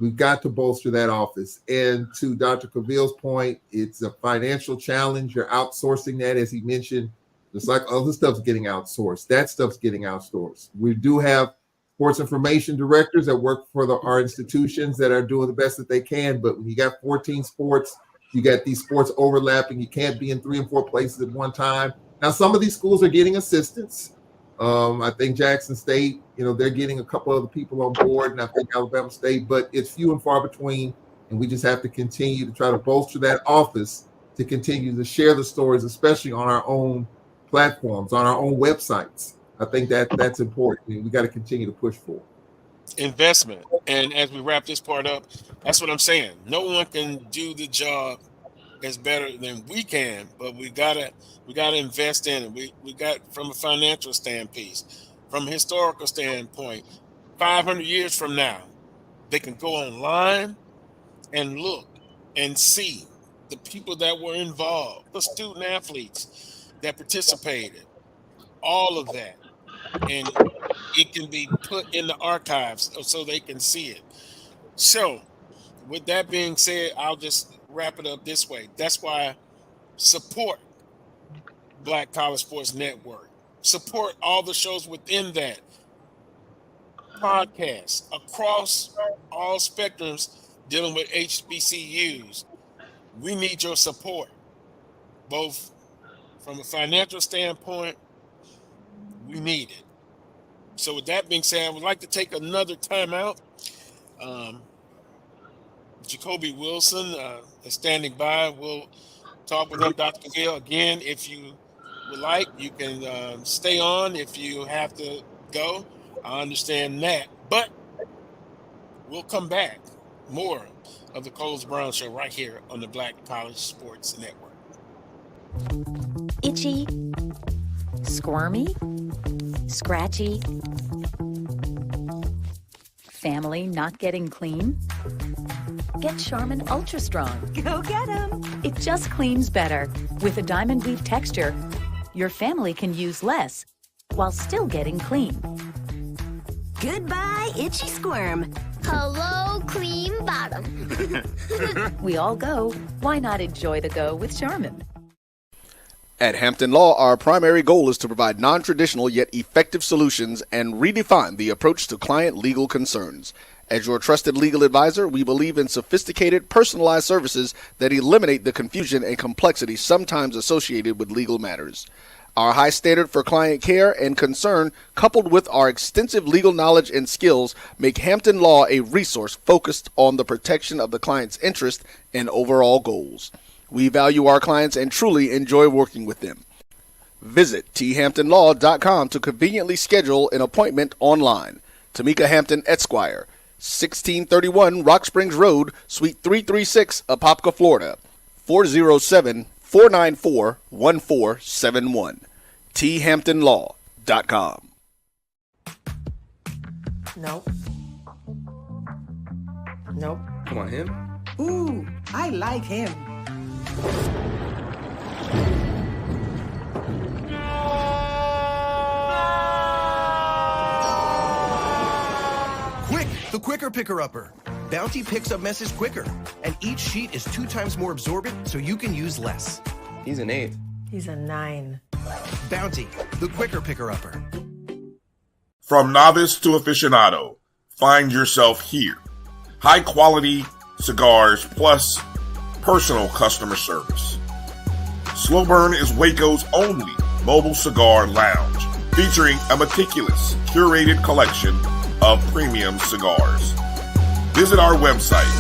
We've got to bolster that office. And to Dr. Cavil's point, it's a financial challenge. You're outsourcing that, as he mentioned. Just like other stuff's getting outsourced. That stuff's getting outsourced. We do have sports information directors that work for our institutions that are doing the best that they can. But when you got 14 sports, you got these sports overlapping. You can't be in 3 and 4 places at one time. Now, some of these schools are getting assistance. I think Jackson State, you know, they're getting a couple other people on board, and I think Alabama State, but it's few and far between. And we just have to continue to try to bolster that office to continue to share the stories, especially on our own platforms, on our own websites. I think that's important. I mean, we got to continue to push for investment. And as we wrap this part up, that's what I'm saying. No one can do the job as better than we can, but we gotta invest in it. We got, from a financial standpoint, from a historical standpoint, 500 years from now, they can go online and look and see the people that were involved, the student athletes that participated, all of that. And it can be put in the archives so they can see it. So with that being said, I'll just wrap it up this way. That's why support Black College Sports Network. Support all the shows within that. Podcasts across all spectrums dealing with HBCUs. We need your support, both from a financial standpoint. We need it. So with that being said, I would like to take another time out. Jacobie Wilson is standing by. We'll talk with him, Dr. Cavil. Again, if you would like, you can stay on if you have to go. I understand that. But we'll come back. More of the Coles Brown Show right here on the Black College Sports Network. Itchy, squirmy, scratchy, family not getting clean? Get Charmin Ultra Strong. Go get 'em. It just cleans better. With a diamond weave texture, your family can use less while still getting clean. Goodbye, itchy squirm. Hello, cream bottom. We all go. Why not enjoy the go with Charmin? At Hampton Law, our primary goal is to provide non-traditional yet effective solutions and redefine the approach to client legal concerns. As your trusted legal advisor, we believe in sophisticated, personalized services that eliminate the confusion and complexity sometimes associated with legal matters. Our high standard for client care and concern, coupled with our extensive legal knowledge and skills, make Hampton Law a resource focused on the protection of the client's interest and overall goals. We value our clients and truly enjoy working with them. Visit thamptonlaw.com to conveniently schedule an appointment online. Tamika Hampton Esquire, 1631 Rock Springs Road, Suite 336, Apopka, Florida, 407-494-1471. thamptonlaw.com. Nope. Nope. Come on, him? Ooh, I like him. Quick, the quicker picker-upper. Bounty picks up messes quicker, and each sheet is 2 times more absorbent, so you can use less. He's an 8. He's a 9. Bounty, the quicker picker-upper. From novice to aficionado, find yourself here. High quality cigars plus personal customer service. Slow Burn is Waco's only mobile cigar lounge, featuring a meticulous, curated collection of premium cigars. Visit our website,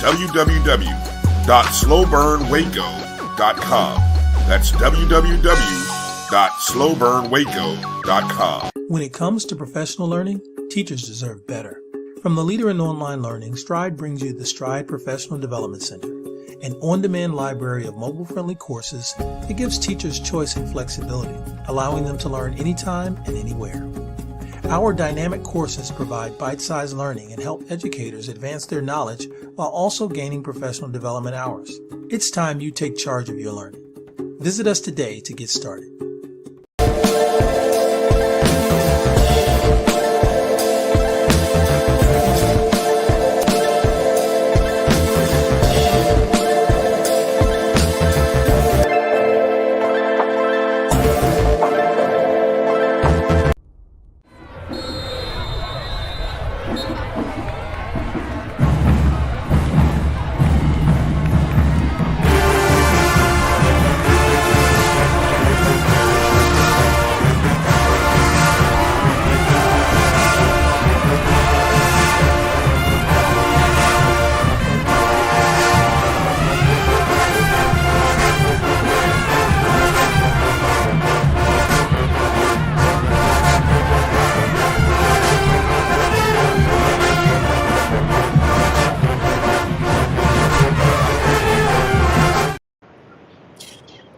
www.slowburnwaco.com. That's www.slowburnwaco.com. When it comes to professional learning, teachers deserve better. From the leader in online learning, Stride brings you the Stride Professional Development Center, an on-demand library of mobile-friendly courses that gives teachers choice and flexibility, allowing them to learn anytime and anywhere. Our dynamic courses provide bite-sized learning and help educators advance their knowledge while also gaining professional development hours. It's time you take charge of your learning. Visit us today to get started.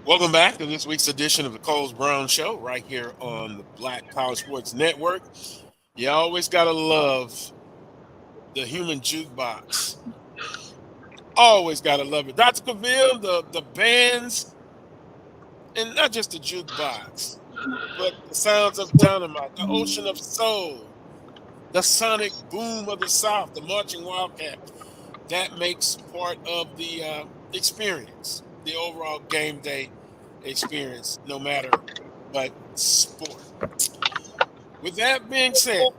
Welcome back to this week's edition of the Coles Brown Show right here on the Black College Sports Network. You always got to love the human jukebox. Always got to love it. Dr. Cavil, the bands, and not just the jukebox, but the sounds of dynamite, the ocean of soul, the sonic boom of the South, the marching wildcat. That makes part of the experience, the overall game day experience, no matter what sport. With that being said,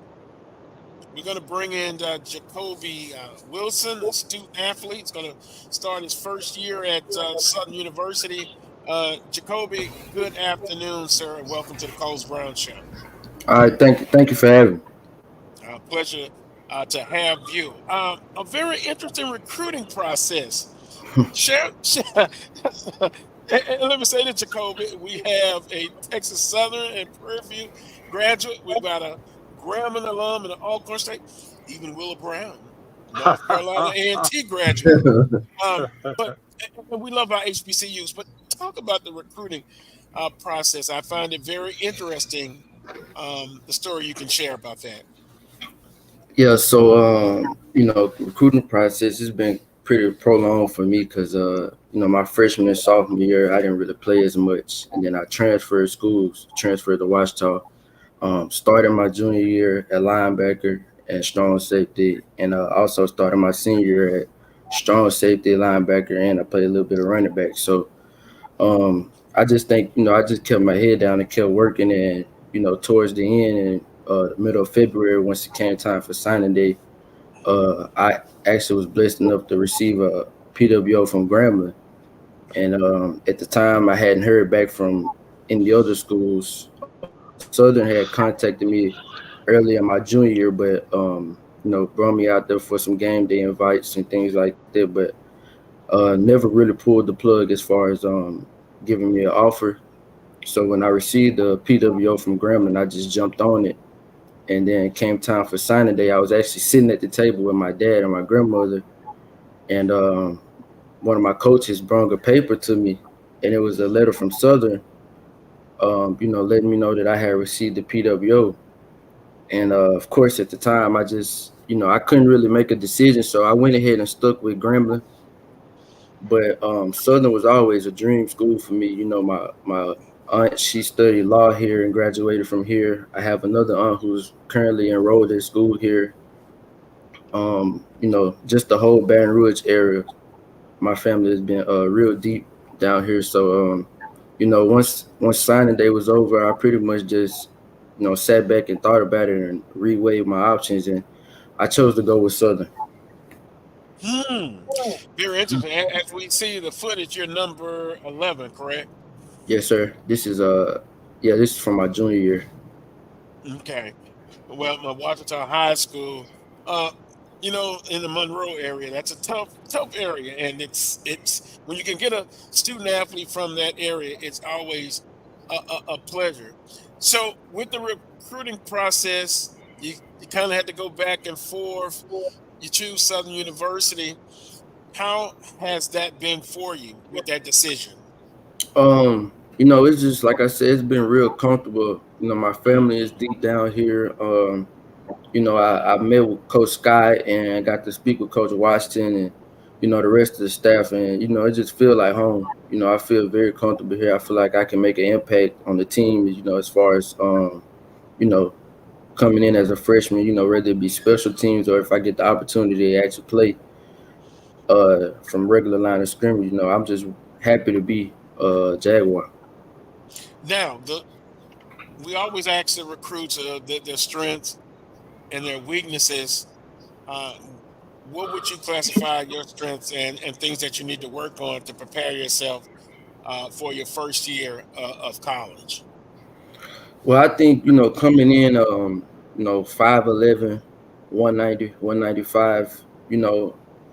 we're going to bring in Jacobie Wilson, a student athlete. He's going to start his first year at Southern University. Jacobie, good afternoon, sir, and welcome to the Coles Brown Show. All right, thank you for having me. Pleasure to have you. A very interesting recruiting process. Share, and let me say this, Jacobie. We have a Texas Southern and Prairie View graduate. We've got a Grambling alum and an Alcorn State, even Willa Brown, North Carolina A&T graduate. But and we love our HBCUs. But talk about the recruiting process. I find it very interesting. The story you can share about that. Yeah, so recruiting process has been pretty prolonged for me because my freshman and sophomore year I didn't really play as much, and then I transferred schools, transferred to Washita. Started my junior year at linebacker and strong safety, and also started my senior year at strong safety, linebacker, and I played a little bit of running back. So I just think I just kept my head down and kept working, and towards the end and the middle of February, once it came time for signing day, I actually was blessed enough to receive a PWO from Grambling. And at the time, I hadn't heard back from any other schools. Southern had contacted me early in my junior year, but brought me out there for some game day invites and things like that, but never really pulled the plug as far as giving me an offer. So when I received the PWO from Grambling, I just jumped on it. And then came time for signing day, I was actually sitting at the table with my dad and my grandmother, and one of my coaches brought a paper to me, and it was a letter from Southern, letting me know that I had received the PWO. And of course, at the time, I just, I couldn't really make a decision, so I went ahead and stuck with Grambling. But Southern was always a dream school for me. My aunt, she studied law here and graduated from here. I have another aunt who's currently enrolled at school here. Just the whole Baton Rouge area, my family has been real deep down here. So, once signing day was over, I pretty much just, sat back and thought about it and reweighed my options, and I chose to go with Southern. Very interesting. As we see the footage, you're number 11, correct? Yes, sir. This is from my junior year. Okay. Well, my Washita High School, in the Monroe area, that's a tough area, and it's when you can get a student athlete from that area, it's always a pleasure. So with the recruiting process, you kind of had to go back and forth. You choose Southern University. How has that been for you with that decision? It's just like I said, it's been real comfortable. My family is deep down here. I met with Coach Sky and got to speak with Coach Washington and, the rest of the staff. And, it just feels like home. I feel very comfortable here. I feel like I can make an impact on the team, as far as, coming in as a freshman, whether it be special teams or if I get the opportunity to actually play from regular line of scrimmage, I'm just happy to be Jaguar. Now, we always ask the recruits their strengths and their weaknesses. What would you classify your strengths and things that you need to work on to prepare yourself for your first year of college? Well, I think, coming in, 5'11", 190, 195,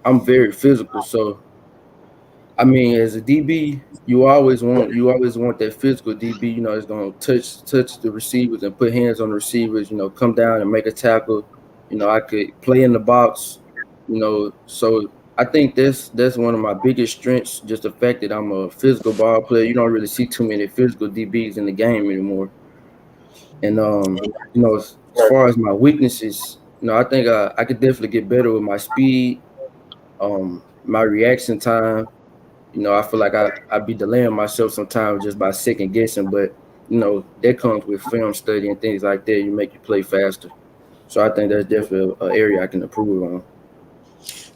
I'm very physical. So, I mean, as a DB, you always want that physical DB, it's going to touch the receivers and put hands on the receivers, come down and make a tackle. I could play in the box, so I think that's one of my biggest strengths, just the fact that I'm a physical ball player. You don't really see too many physical DBs in the game anymore. And, as far as my weaknesses, I think I could definitely get better with my speed, my reaction time. I feel like I'd be delaying myself sometimes just by second guessing, but, that comes with film study and things like that. You make you play faster. So I think that's definitely an area I can improve on.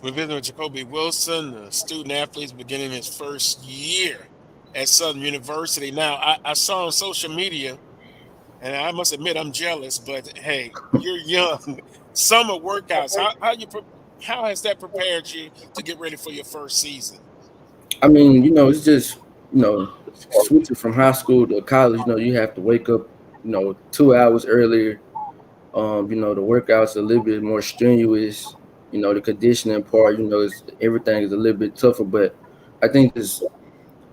We're visiting with Jacobie Wilson, a student athlete beginning his first year at Southern University. Now, I saw on social media, and I must admit I'm jealous, but hey, you're young. Summer workouts, how has that prepared you to get ready for your first season? I mean, it's just, switching from high school to college, you have to wake up, 2 hours earlier, You know, the workouts are a little bit more strenuous. You know, the conditioning part, you know, everything is a little bit tougher. But I think this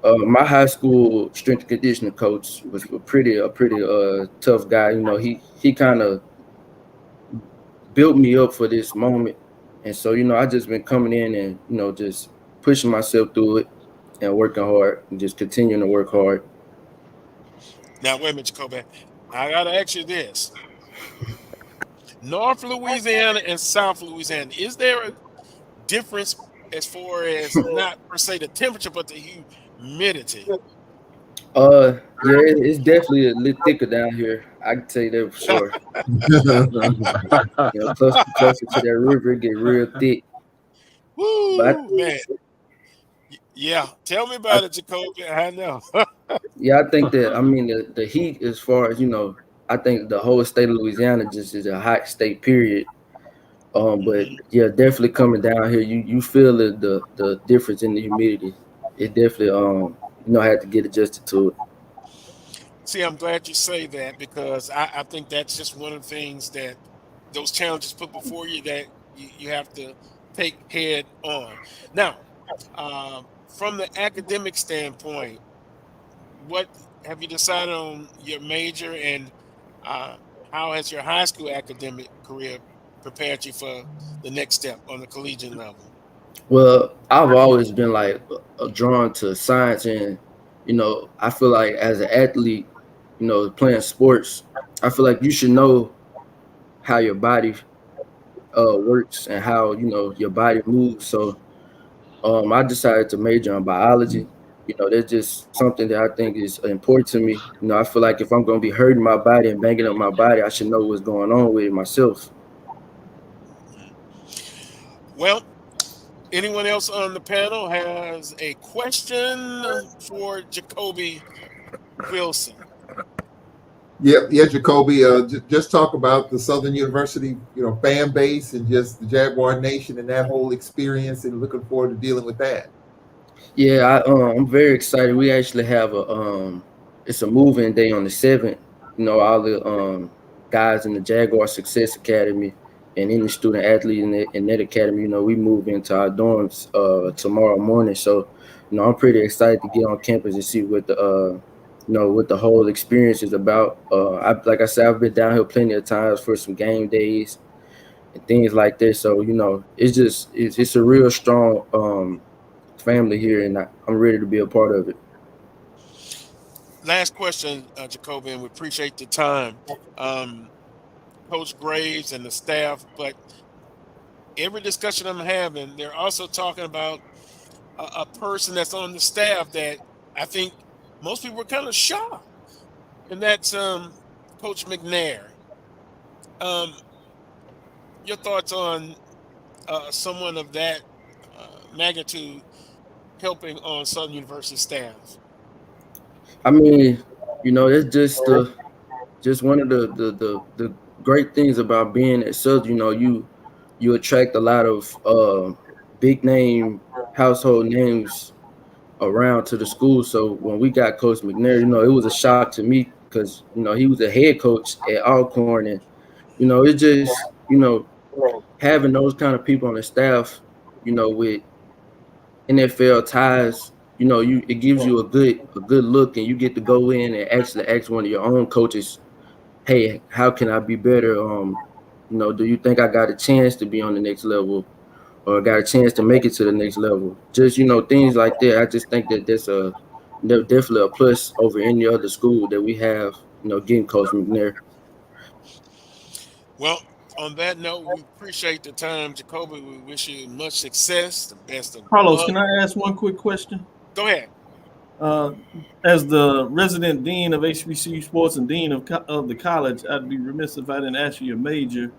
my high school strength and conditioning coach was a pretty tough guy. You know, he kind of built me up for this moment, and so you know, I just been coming in and you know just pushing myself through it and working hard and just continuing to work hard. Now, wait a minute, Jacobie. I got to ask you this. North Louisiana and South Louisiana, is there a difference as far as not per se the temperature, but the humidity? Yeah, it's definitely a little thicker down here. I can tell you that for sure. You know, closer to that river, it get real thick. Woo, But man. Yeah, tell me about it, Jacobie. I know. yeah, I think that I mean the heat, as far as you know, I think the whole state of Louisiana just is a hot state. Period. But yeah, definitely coming down here, you feel the difference in the humidity. It definitely you know, I had to get adjusted to it. See, I'm glad you say that because I think that's just one of the things that those challenges put before you that you have to take head on. Now, from the academic standpoint, what have you decided on your major and how has your high school academic career prepared you for the next step on the collegiate level? Well, I've always been like drawn to science, and you know, I feel like as an athlete, you know, playing sports, I feel like you should know how your body works and how you know your body moves. So I decided to major in biology. You know, that's just something that I think is important to me. You know, I feel like if I'm going to be hurting my body and banging up my body, I should know what's going on with it myself. Well, anyone else on the panel has a question for Jacobie Wilson? Yeah, Jacobie. Just talk about the Southern University, you know, fan base and just the Jaguar Nation and that whole experience, and looking forward to dealing with that. Yeah, I'm very excited. We actually have it's a moving day on the 7th. You know, all the guys in the Jaguar Success Academy and any student athlete in that academy, you know, we move into our dorms tomorrow morning. So, you know, I'm pretty excited to get on campus and see what the you know, what the whole experience is about. Like I said, I've been down here plenty of times for some game days and things like that. So, you know, it's a real strong family here, and I'm ready to be a part of it. Last question, Jacobie, and we appreciate the time. Coach Graves and the staff, but every discussion I'm having, they're also talking about a person that's on the staff that I think most people were kind of shocked, and that's Coach McNair. Your thoughts on someone of that magnitude helping on Southern University staff? I mean, you know, it's just one of the great things about being at Southern. You know, you attract a lot of big name household names around to the school. So when we got Coach McNair, you know, it was a shock to me because, you know, he was a head coach at Alcorn, and, you know, it just, you know, having those kind of people on the staff, you know, with NFL ties, you know, it gives you a good look, and you get to go in and actually ask one of your own coaches, hey, how can I be better? You know, do you think I got a chance to be on the next level, or got a chance to make it to the next level? Just, you know, things like that. I just think that that's definitely a plus over any other school that we have, you know, getting Coach McNair. Well, on that note, we appreciate the time, Jacobie. We wish you much success, the best of Carlos, luck. can I ask one quick question? Go ahead. As the resident dean of HBCU sports and dean of the college, I'd be remiss if I didn't ask you your major.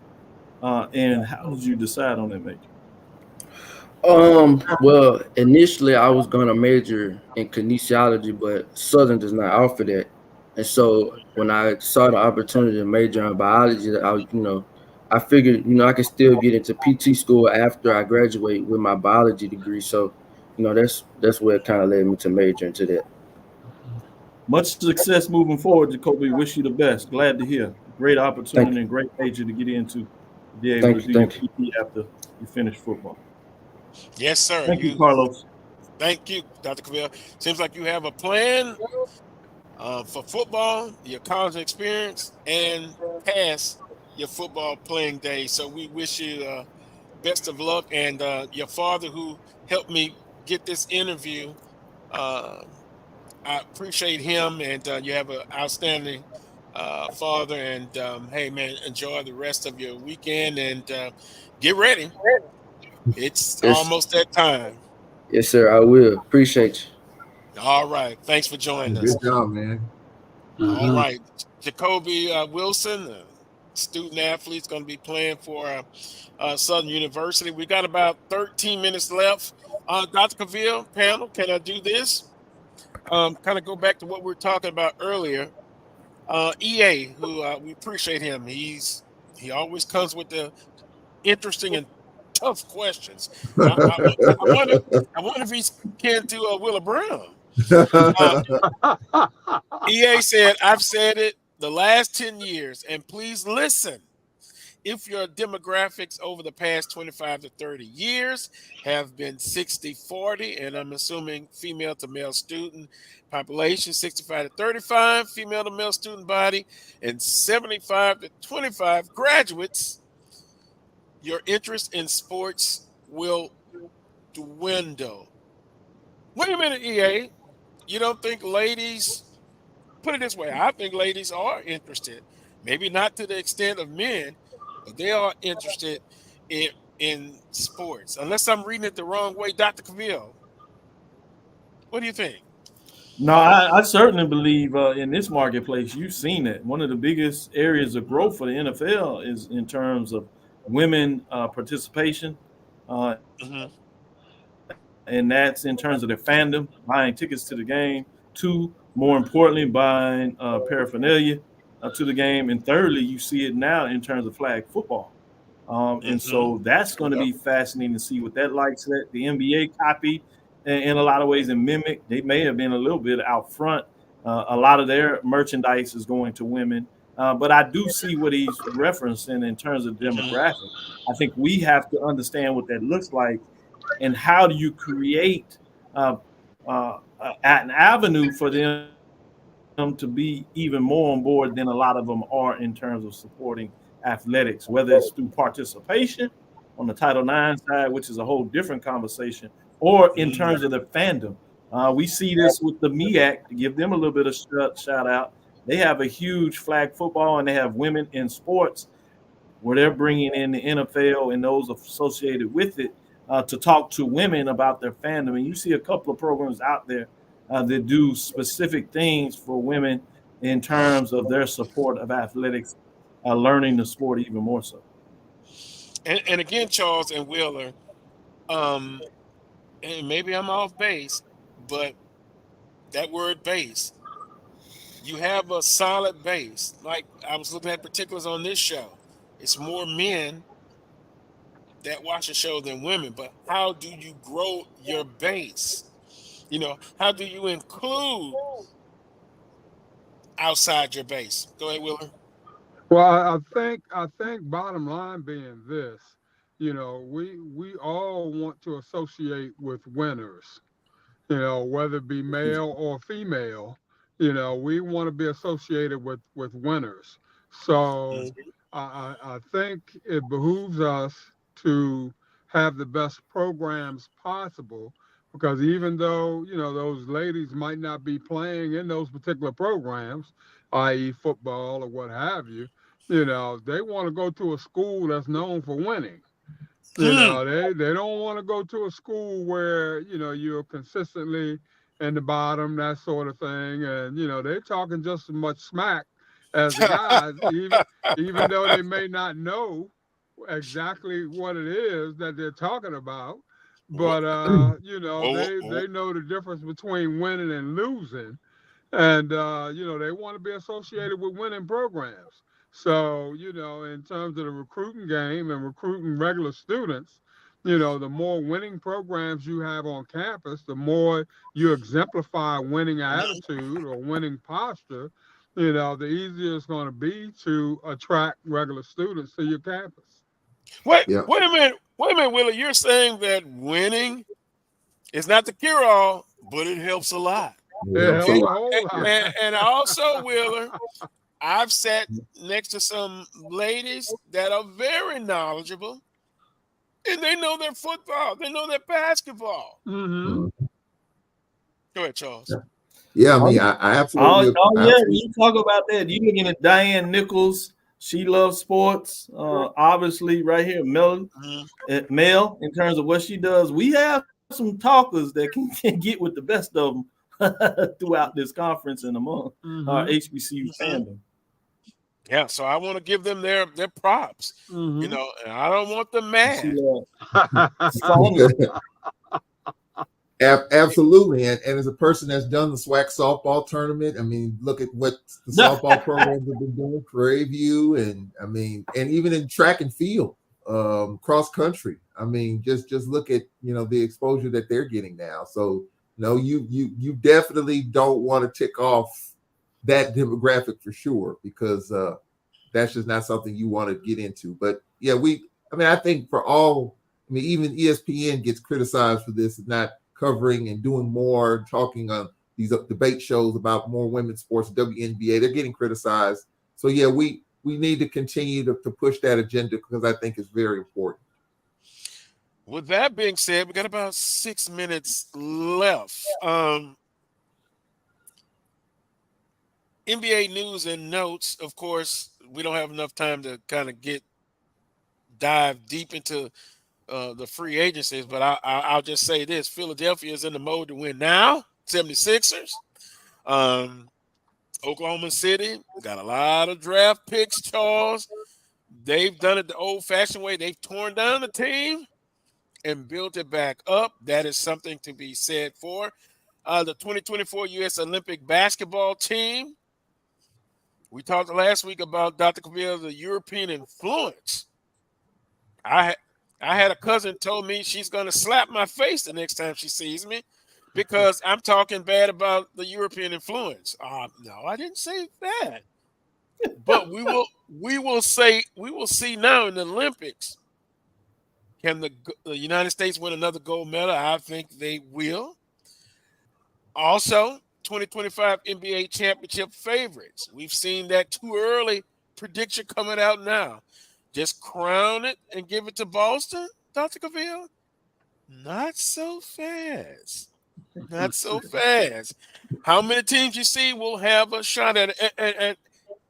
And how did you decide on that major? Well, initially I was going to major in kinesiology, but Southern does not offer that. And so when I saw the opportunity to major in biology, I figured, you know, I could still get into PT school after I graduate with my biology degree. So, you know, that's where it kind of led me to major into that. Much success moving forward, Jacobie. Wish you the best. Glad to hear. great opportunity and great major to get into, be able to do your PT after you finish football. Yes, sir. Thank you, Carlos. Thank you, Dr. Cavil. Seems like you have a plan for football, your college experience, and past your football playing days. So we wish you best of luck. And your father, who helped me get this interview, I appreciate him. And you have an outstanding father. And hey, man, enjoy the rest of your weekend and get ready. It's almost that time. Yes, sir. I will. Appreciate you. All right. Thanks for joining us. Good job, man. All right. Jacobie Wilson, student athlete, is going to be playing for Southern University. We got about 13 minutes left. Dr. Cavil, panel, can I do this? Kind of go back to what we were talking about earlier. EA, who we appreciate him. He always comes with the interesting and tough questions. I wonder if he's kin to Willa Brown. EA said, I've said it the last 10 years, and please listen. If your demographics over the past 25 to 30 years have been 60-40, and I'm assuming female to male student population, 65 to 35, female to male student body, and 75 to 25 graduates, your interest in sports will dwindle. Wait a minute, EA. You don't think ladies, put it this way, I think ladies are interested, maybe not to the extent of men, but they are interested in sports. Unless I'm reading it the wrong way, Dr. Cavil, what do you think? No, I certainly believe in this marketplace, you've seen it. One of the biggest areas of growth for the NFL is in terms of women participation. And that's in terms of their fandom, buying tickets to the game. Two, more importantly, buying paraphernalia to the game. And thirdly, you see it now in terms of flag football. And so that's going to be fascinating to see what that likes. That the NBA copy in a lot of ways and mimic. They may have been a little bit out front. A lot of their merchandise is going to women. But I do see what he's referencing in terms of demographic. I think we have to understand what that looks like and how do you create an avenue for them to be even more on board than a lot of them are in terms of supporting athletics, whether it's through participation on the Title IX side, which is a whole different conversation, or in terms of the fandom. We see this with the MEAC, to give them a little bit of shout out. They have a huge flag football and they have women in sports where they're bringing in the NFL and those associated with it to talk to women about their fandom. And you see a couple of programs out there that do specific things for women in terms of their support of athletics, learning the sport even more so. And again, Charles and Wheeler, and maybe I'm off base, but that word base, you have a solid base. Like I was looking at particulars on this show. It's more men that watch the show than women, but how do you grow your base? You know, how do you include outside your base? Go ahead, Wheeler. Well, I think bottom line being this, you know, we all want to associate with winners, you know, whether it be male or female, you know, we want to be associated with winners. So I think it behooves us to have the best programs possible, because even though, you know, those ladies might not be playing in those particular programs, i.e. football or what have you, you know, they want to go to a school that's known for winning. You know, they don't want to go to a school where, you know, you're consistently in the bottom, that sort of thing. And, you know, they're talking just as much smack as the guys, even though they may not know exactly what it is that they're talking about. But, you know, they know the difference between winning and losing. And, you know, they want to be associated with winning programs. So, you know, in terms of the recruiting game and recruiting regular students, you know, the more winning programs you have on campus, the more you exemplify winning attitude or winning posture, the easier it's going to be to attract regular students to your campus. Wait a minute, Willie. You're saying that winning is not the cure-all, but it helps a lot. And also, Wheeler, I've sat next to some ladies that are very knowledgeable, and they know their football, they know their basketball. Mm-hmm. Go ahead, Charles. Yeah, I mean, I absolutely. You talk about that. You looking at Diane Nichols. She loves sports. Obviously, right here, Mel, in terms of what she does. We have some talkers that can get with the best of them throughout this conference and among our HBCU fandom. Yeah, so I want to give them their props. And I don't want them mad. Absolutely, and as a person that's done the SWAC softball tournament, I mean, look at what the softball programs have been doing, Prairie View, and I mean, and even in track and field, cross country. I mean, just look at the exposure that they're getting now. So no, you definitely don't want to tick off that demographic for sure, because that's just not something you want to get into. But yeah, I think for all, even ESPN gets criticized for this, not covering and doing more, talking on these debate shows about more women's sports, WNBA. They're getting criticized. So yeah, we need to continue to push that agenda, because I think it's very important. With that being said, we got about 6 minutes left. NBA news and notes. Of course, we don't have enough time to kind of dive deep into the free agencies, but I'll just say this: Philadelphia is in the mode to win now. 76ers, Oklahoma City got a lot of draft picks. Charles, they've done it the old-fashioned way. They've torn down the team and built it back up. That is something to be said for the 2024 U.S. Olympic basketball team. We talked last week about Dr. Cavil, the European influence. I had a cousin told me she's going to slap my face the next time she sees me because I'm talking bad about the European influence. No, I didn't say that. But we will see now in the Olympics. Can the United States win another gold medal? I think they will. Also, 2025 NBA championship favorites. We've seen that too early prediction coming out now. Just crown it and give it to Boston, Dr. Cavil? Not so fast. Not so fast. How many teams you see will have a shot at it?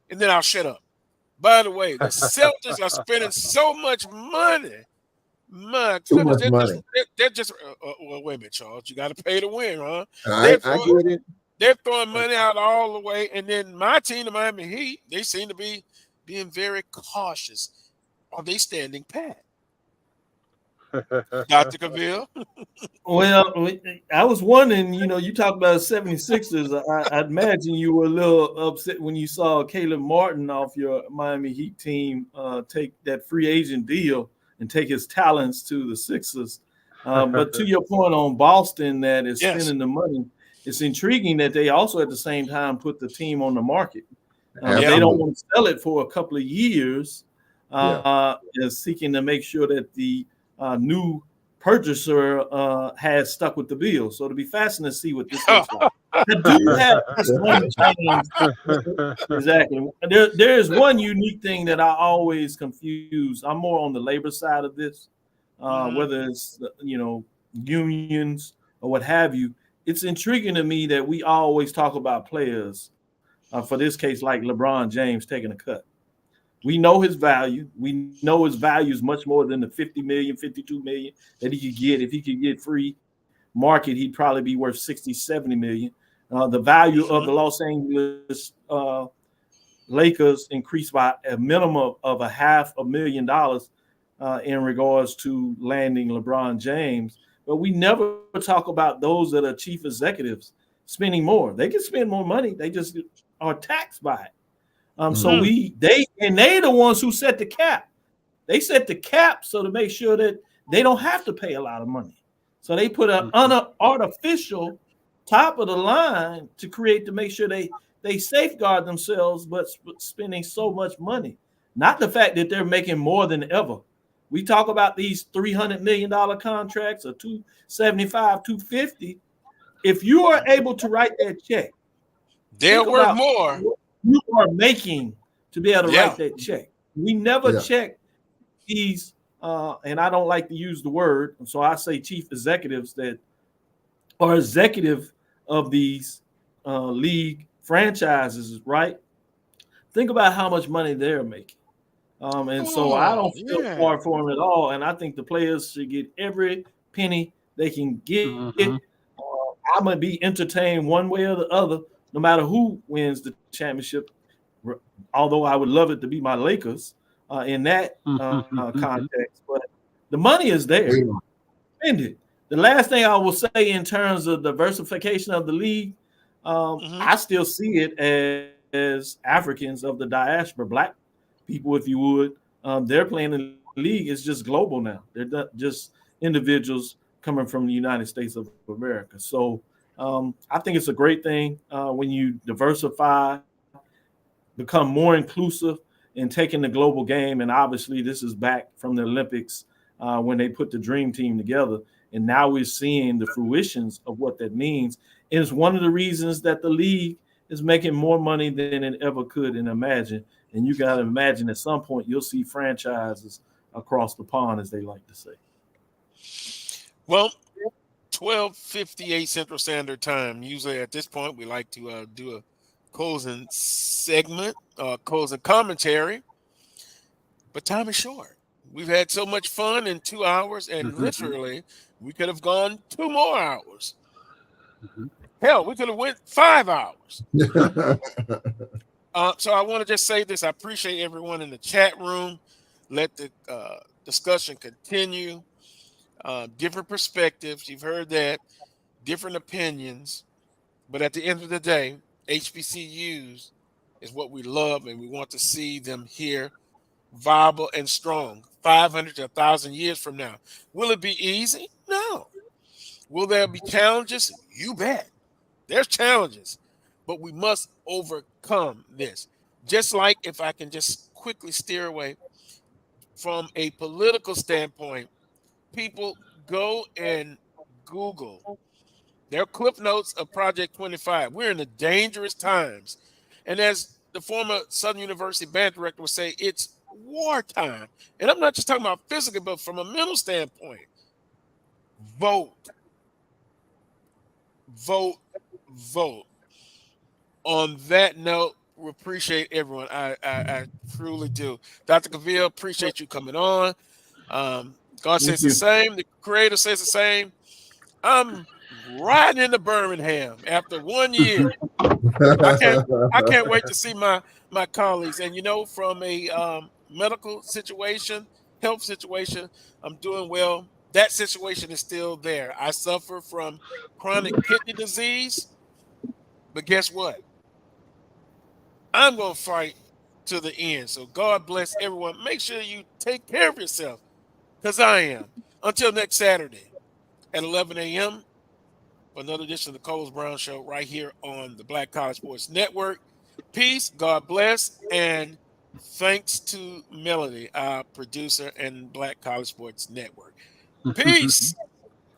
And then I'll shut up. By the way, the Celtics are spending so much money. My goodness, they're just well, wait a minute, Charles. You got to pay to win, huh? I get it. They're throwing money out all the way. And then my team, the Miami Heat, they seem to be being very cautious. Are they standing pat? Dr. Cavil? Well, I was wondering, you talk about 76ers. I'd imagine you were a little upset when you saw Caleb Martin off your Miami Heat team take that free agent deal and take his talents to the Sixers. But to your point on Boston that is spending the money, it's intriguing that they also at the same time put the team on the market. They don't want to sell it for a couple of years. Seeking to make sure that the new purchaser has stuck with the bill. So it'll be fascinating to see what this looks like. I do have this one change. Exactly. There is one unique thing that I always confuse. I'm more on the labor side of this, whether it's unions or what have you. It's intriguing to me that we always talk about players. For this case, like LeBron James taking a cut. We know his value. We know his value is much more than the 50 million, 52 million that he could get. If he could get free market, he'd probably be worth 60, 70 million. The value of the Los Angeles Lakers increased by a minimum of $500,000 in regards to landing LeBron James. But we never talk about those that are chief executives spending more. They can spend more money. They just are taxed by it. So they're the ones who set the cap. They set the cap so to make sure that they don't have to pay a lot of money. So they put an artificial top of the line to make sure they they safeguard themselves, but spending so much money. Not the fact that they're making more than ever. We talk about these $300 million contracts or 275, 250. If you are able to write that check, they're worth more. What you are making to be able to write that check. We never check these, and I don't like to use the word, so I say chief executives that are executive of these league franchises, right? Think about how much money they're making. So I don't feel sorry for them at all. And I think the players should get every penny they can get. I'm going to be entertained one way or the other, no matter who wins the championship. Although I would love it to be my Lakers in that context. But the money is there. Spend it. The last thing I will say in terms of diversification of the league, I still see it as Africans of the diaspora, black people, if you would. They're playing in the league. It's just global now. They're not just individuals coming from the United States of America. So I think it's a great thing when you diversify, become more inclusive in taking the global game. And obviously this is back from the Olympics when they put the dream team together. And now we're seeing the fruitions of what that means. And it's one of the reasons that the league is making more money than it ever could imagine. And you got to imagine at some point you'll see franchises across the pond, as they like to say. Well, 12:58 Central Standard Time. Usually at this point, we like to do a closing segment, closing commentary. But time is short. We've had so much fun in 2 hours, and literally we could have gone 2 more hours. Hell, we could have went 5 hours. So I want to just say this. I appreciate everyone in the chat room. Let the discussion continue. Different perspectives. You've heard that. Different opinions. But at the end of the day, HBCUs is what we love, and we want to see them here viable and strong 500 to 1,000 years from now. Will it be easy? No. Will there be challenges? You bet. There's challenges, but we must overcome this. Just like, if I can just quickly steer away from a political standpoint, people go and Google their cliff notes of Project 25. We're in the dangerous times. And as the former Southern University band director would say, it's wartime. And I'm not just talking about physically, but from a mental standpoint. Vote. Vote. Vote. On that note, we appreciate everyone. I truly do. Dr. Cavil, appreciate you coming on. God says the same. The Creator says the same. I'm riding into Birmingham after 1 year. I can't wait to see my colleagues. And, from a medical situation, health situation, I'm doing well. That situation is still there. I suffer from chronic kidney disease. But guess what? I'm going to fight to the end. So God bless everyone. Make sure you take care of yourself, because I am. Until next Saturday at 11 a.m. for another edition of the Coles Brown Show right here on the Black College Sports Network. Peace, God bless, and thanks to Melody, our producer and Black College Sports Network. Peace.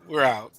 We're out.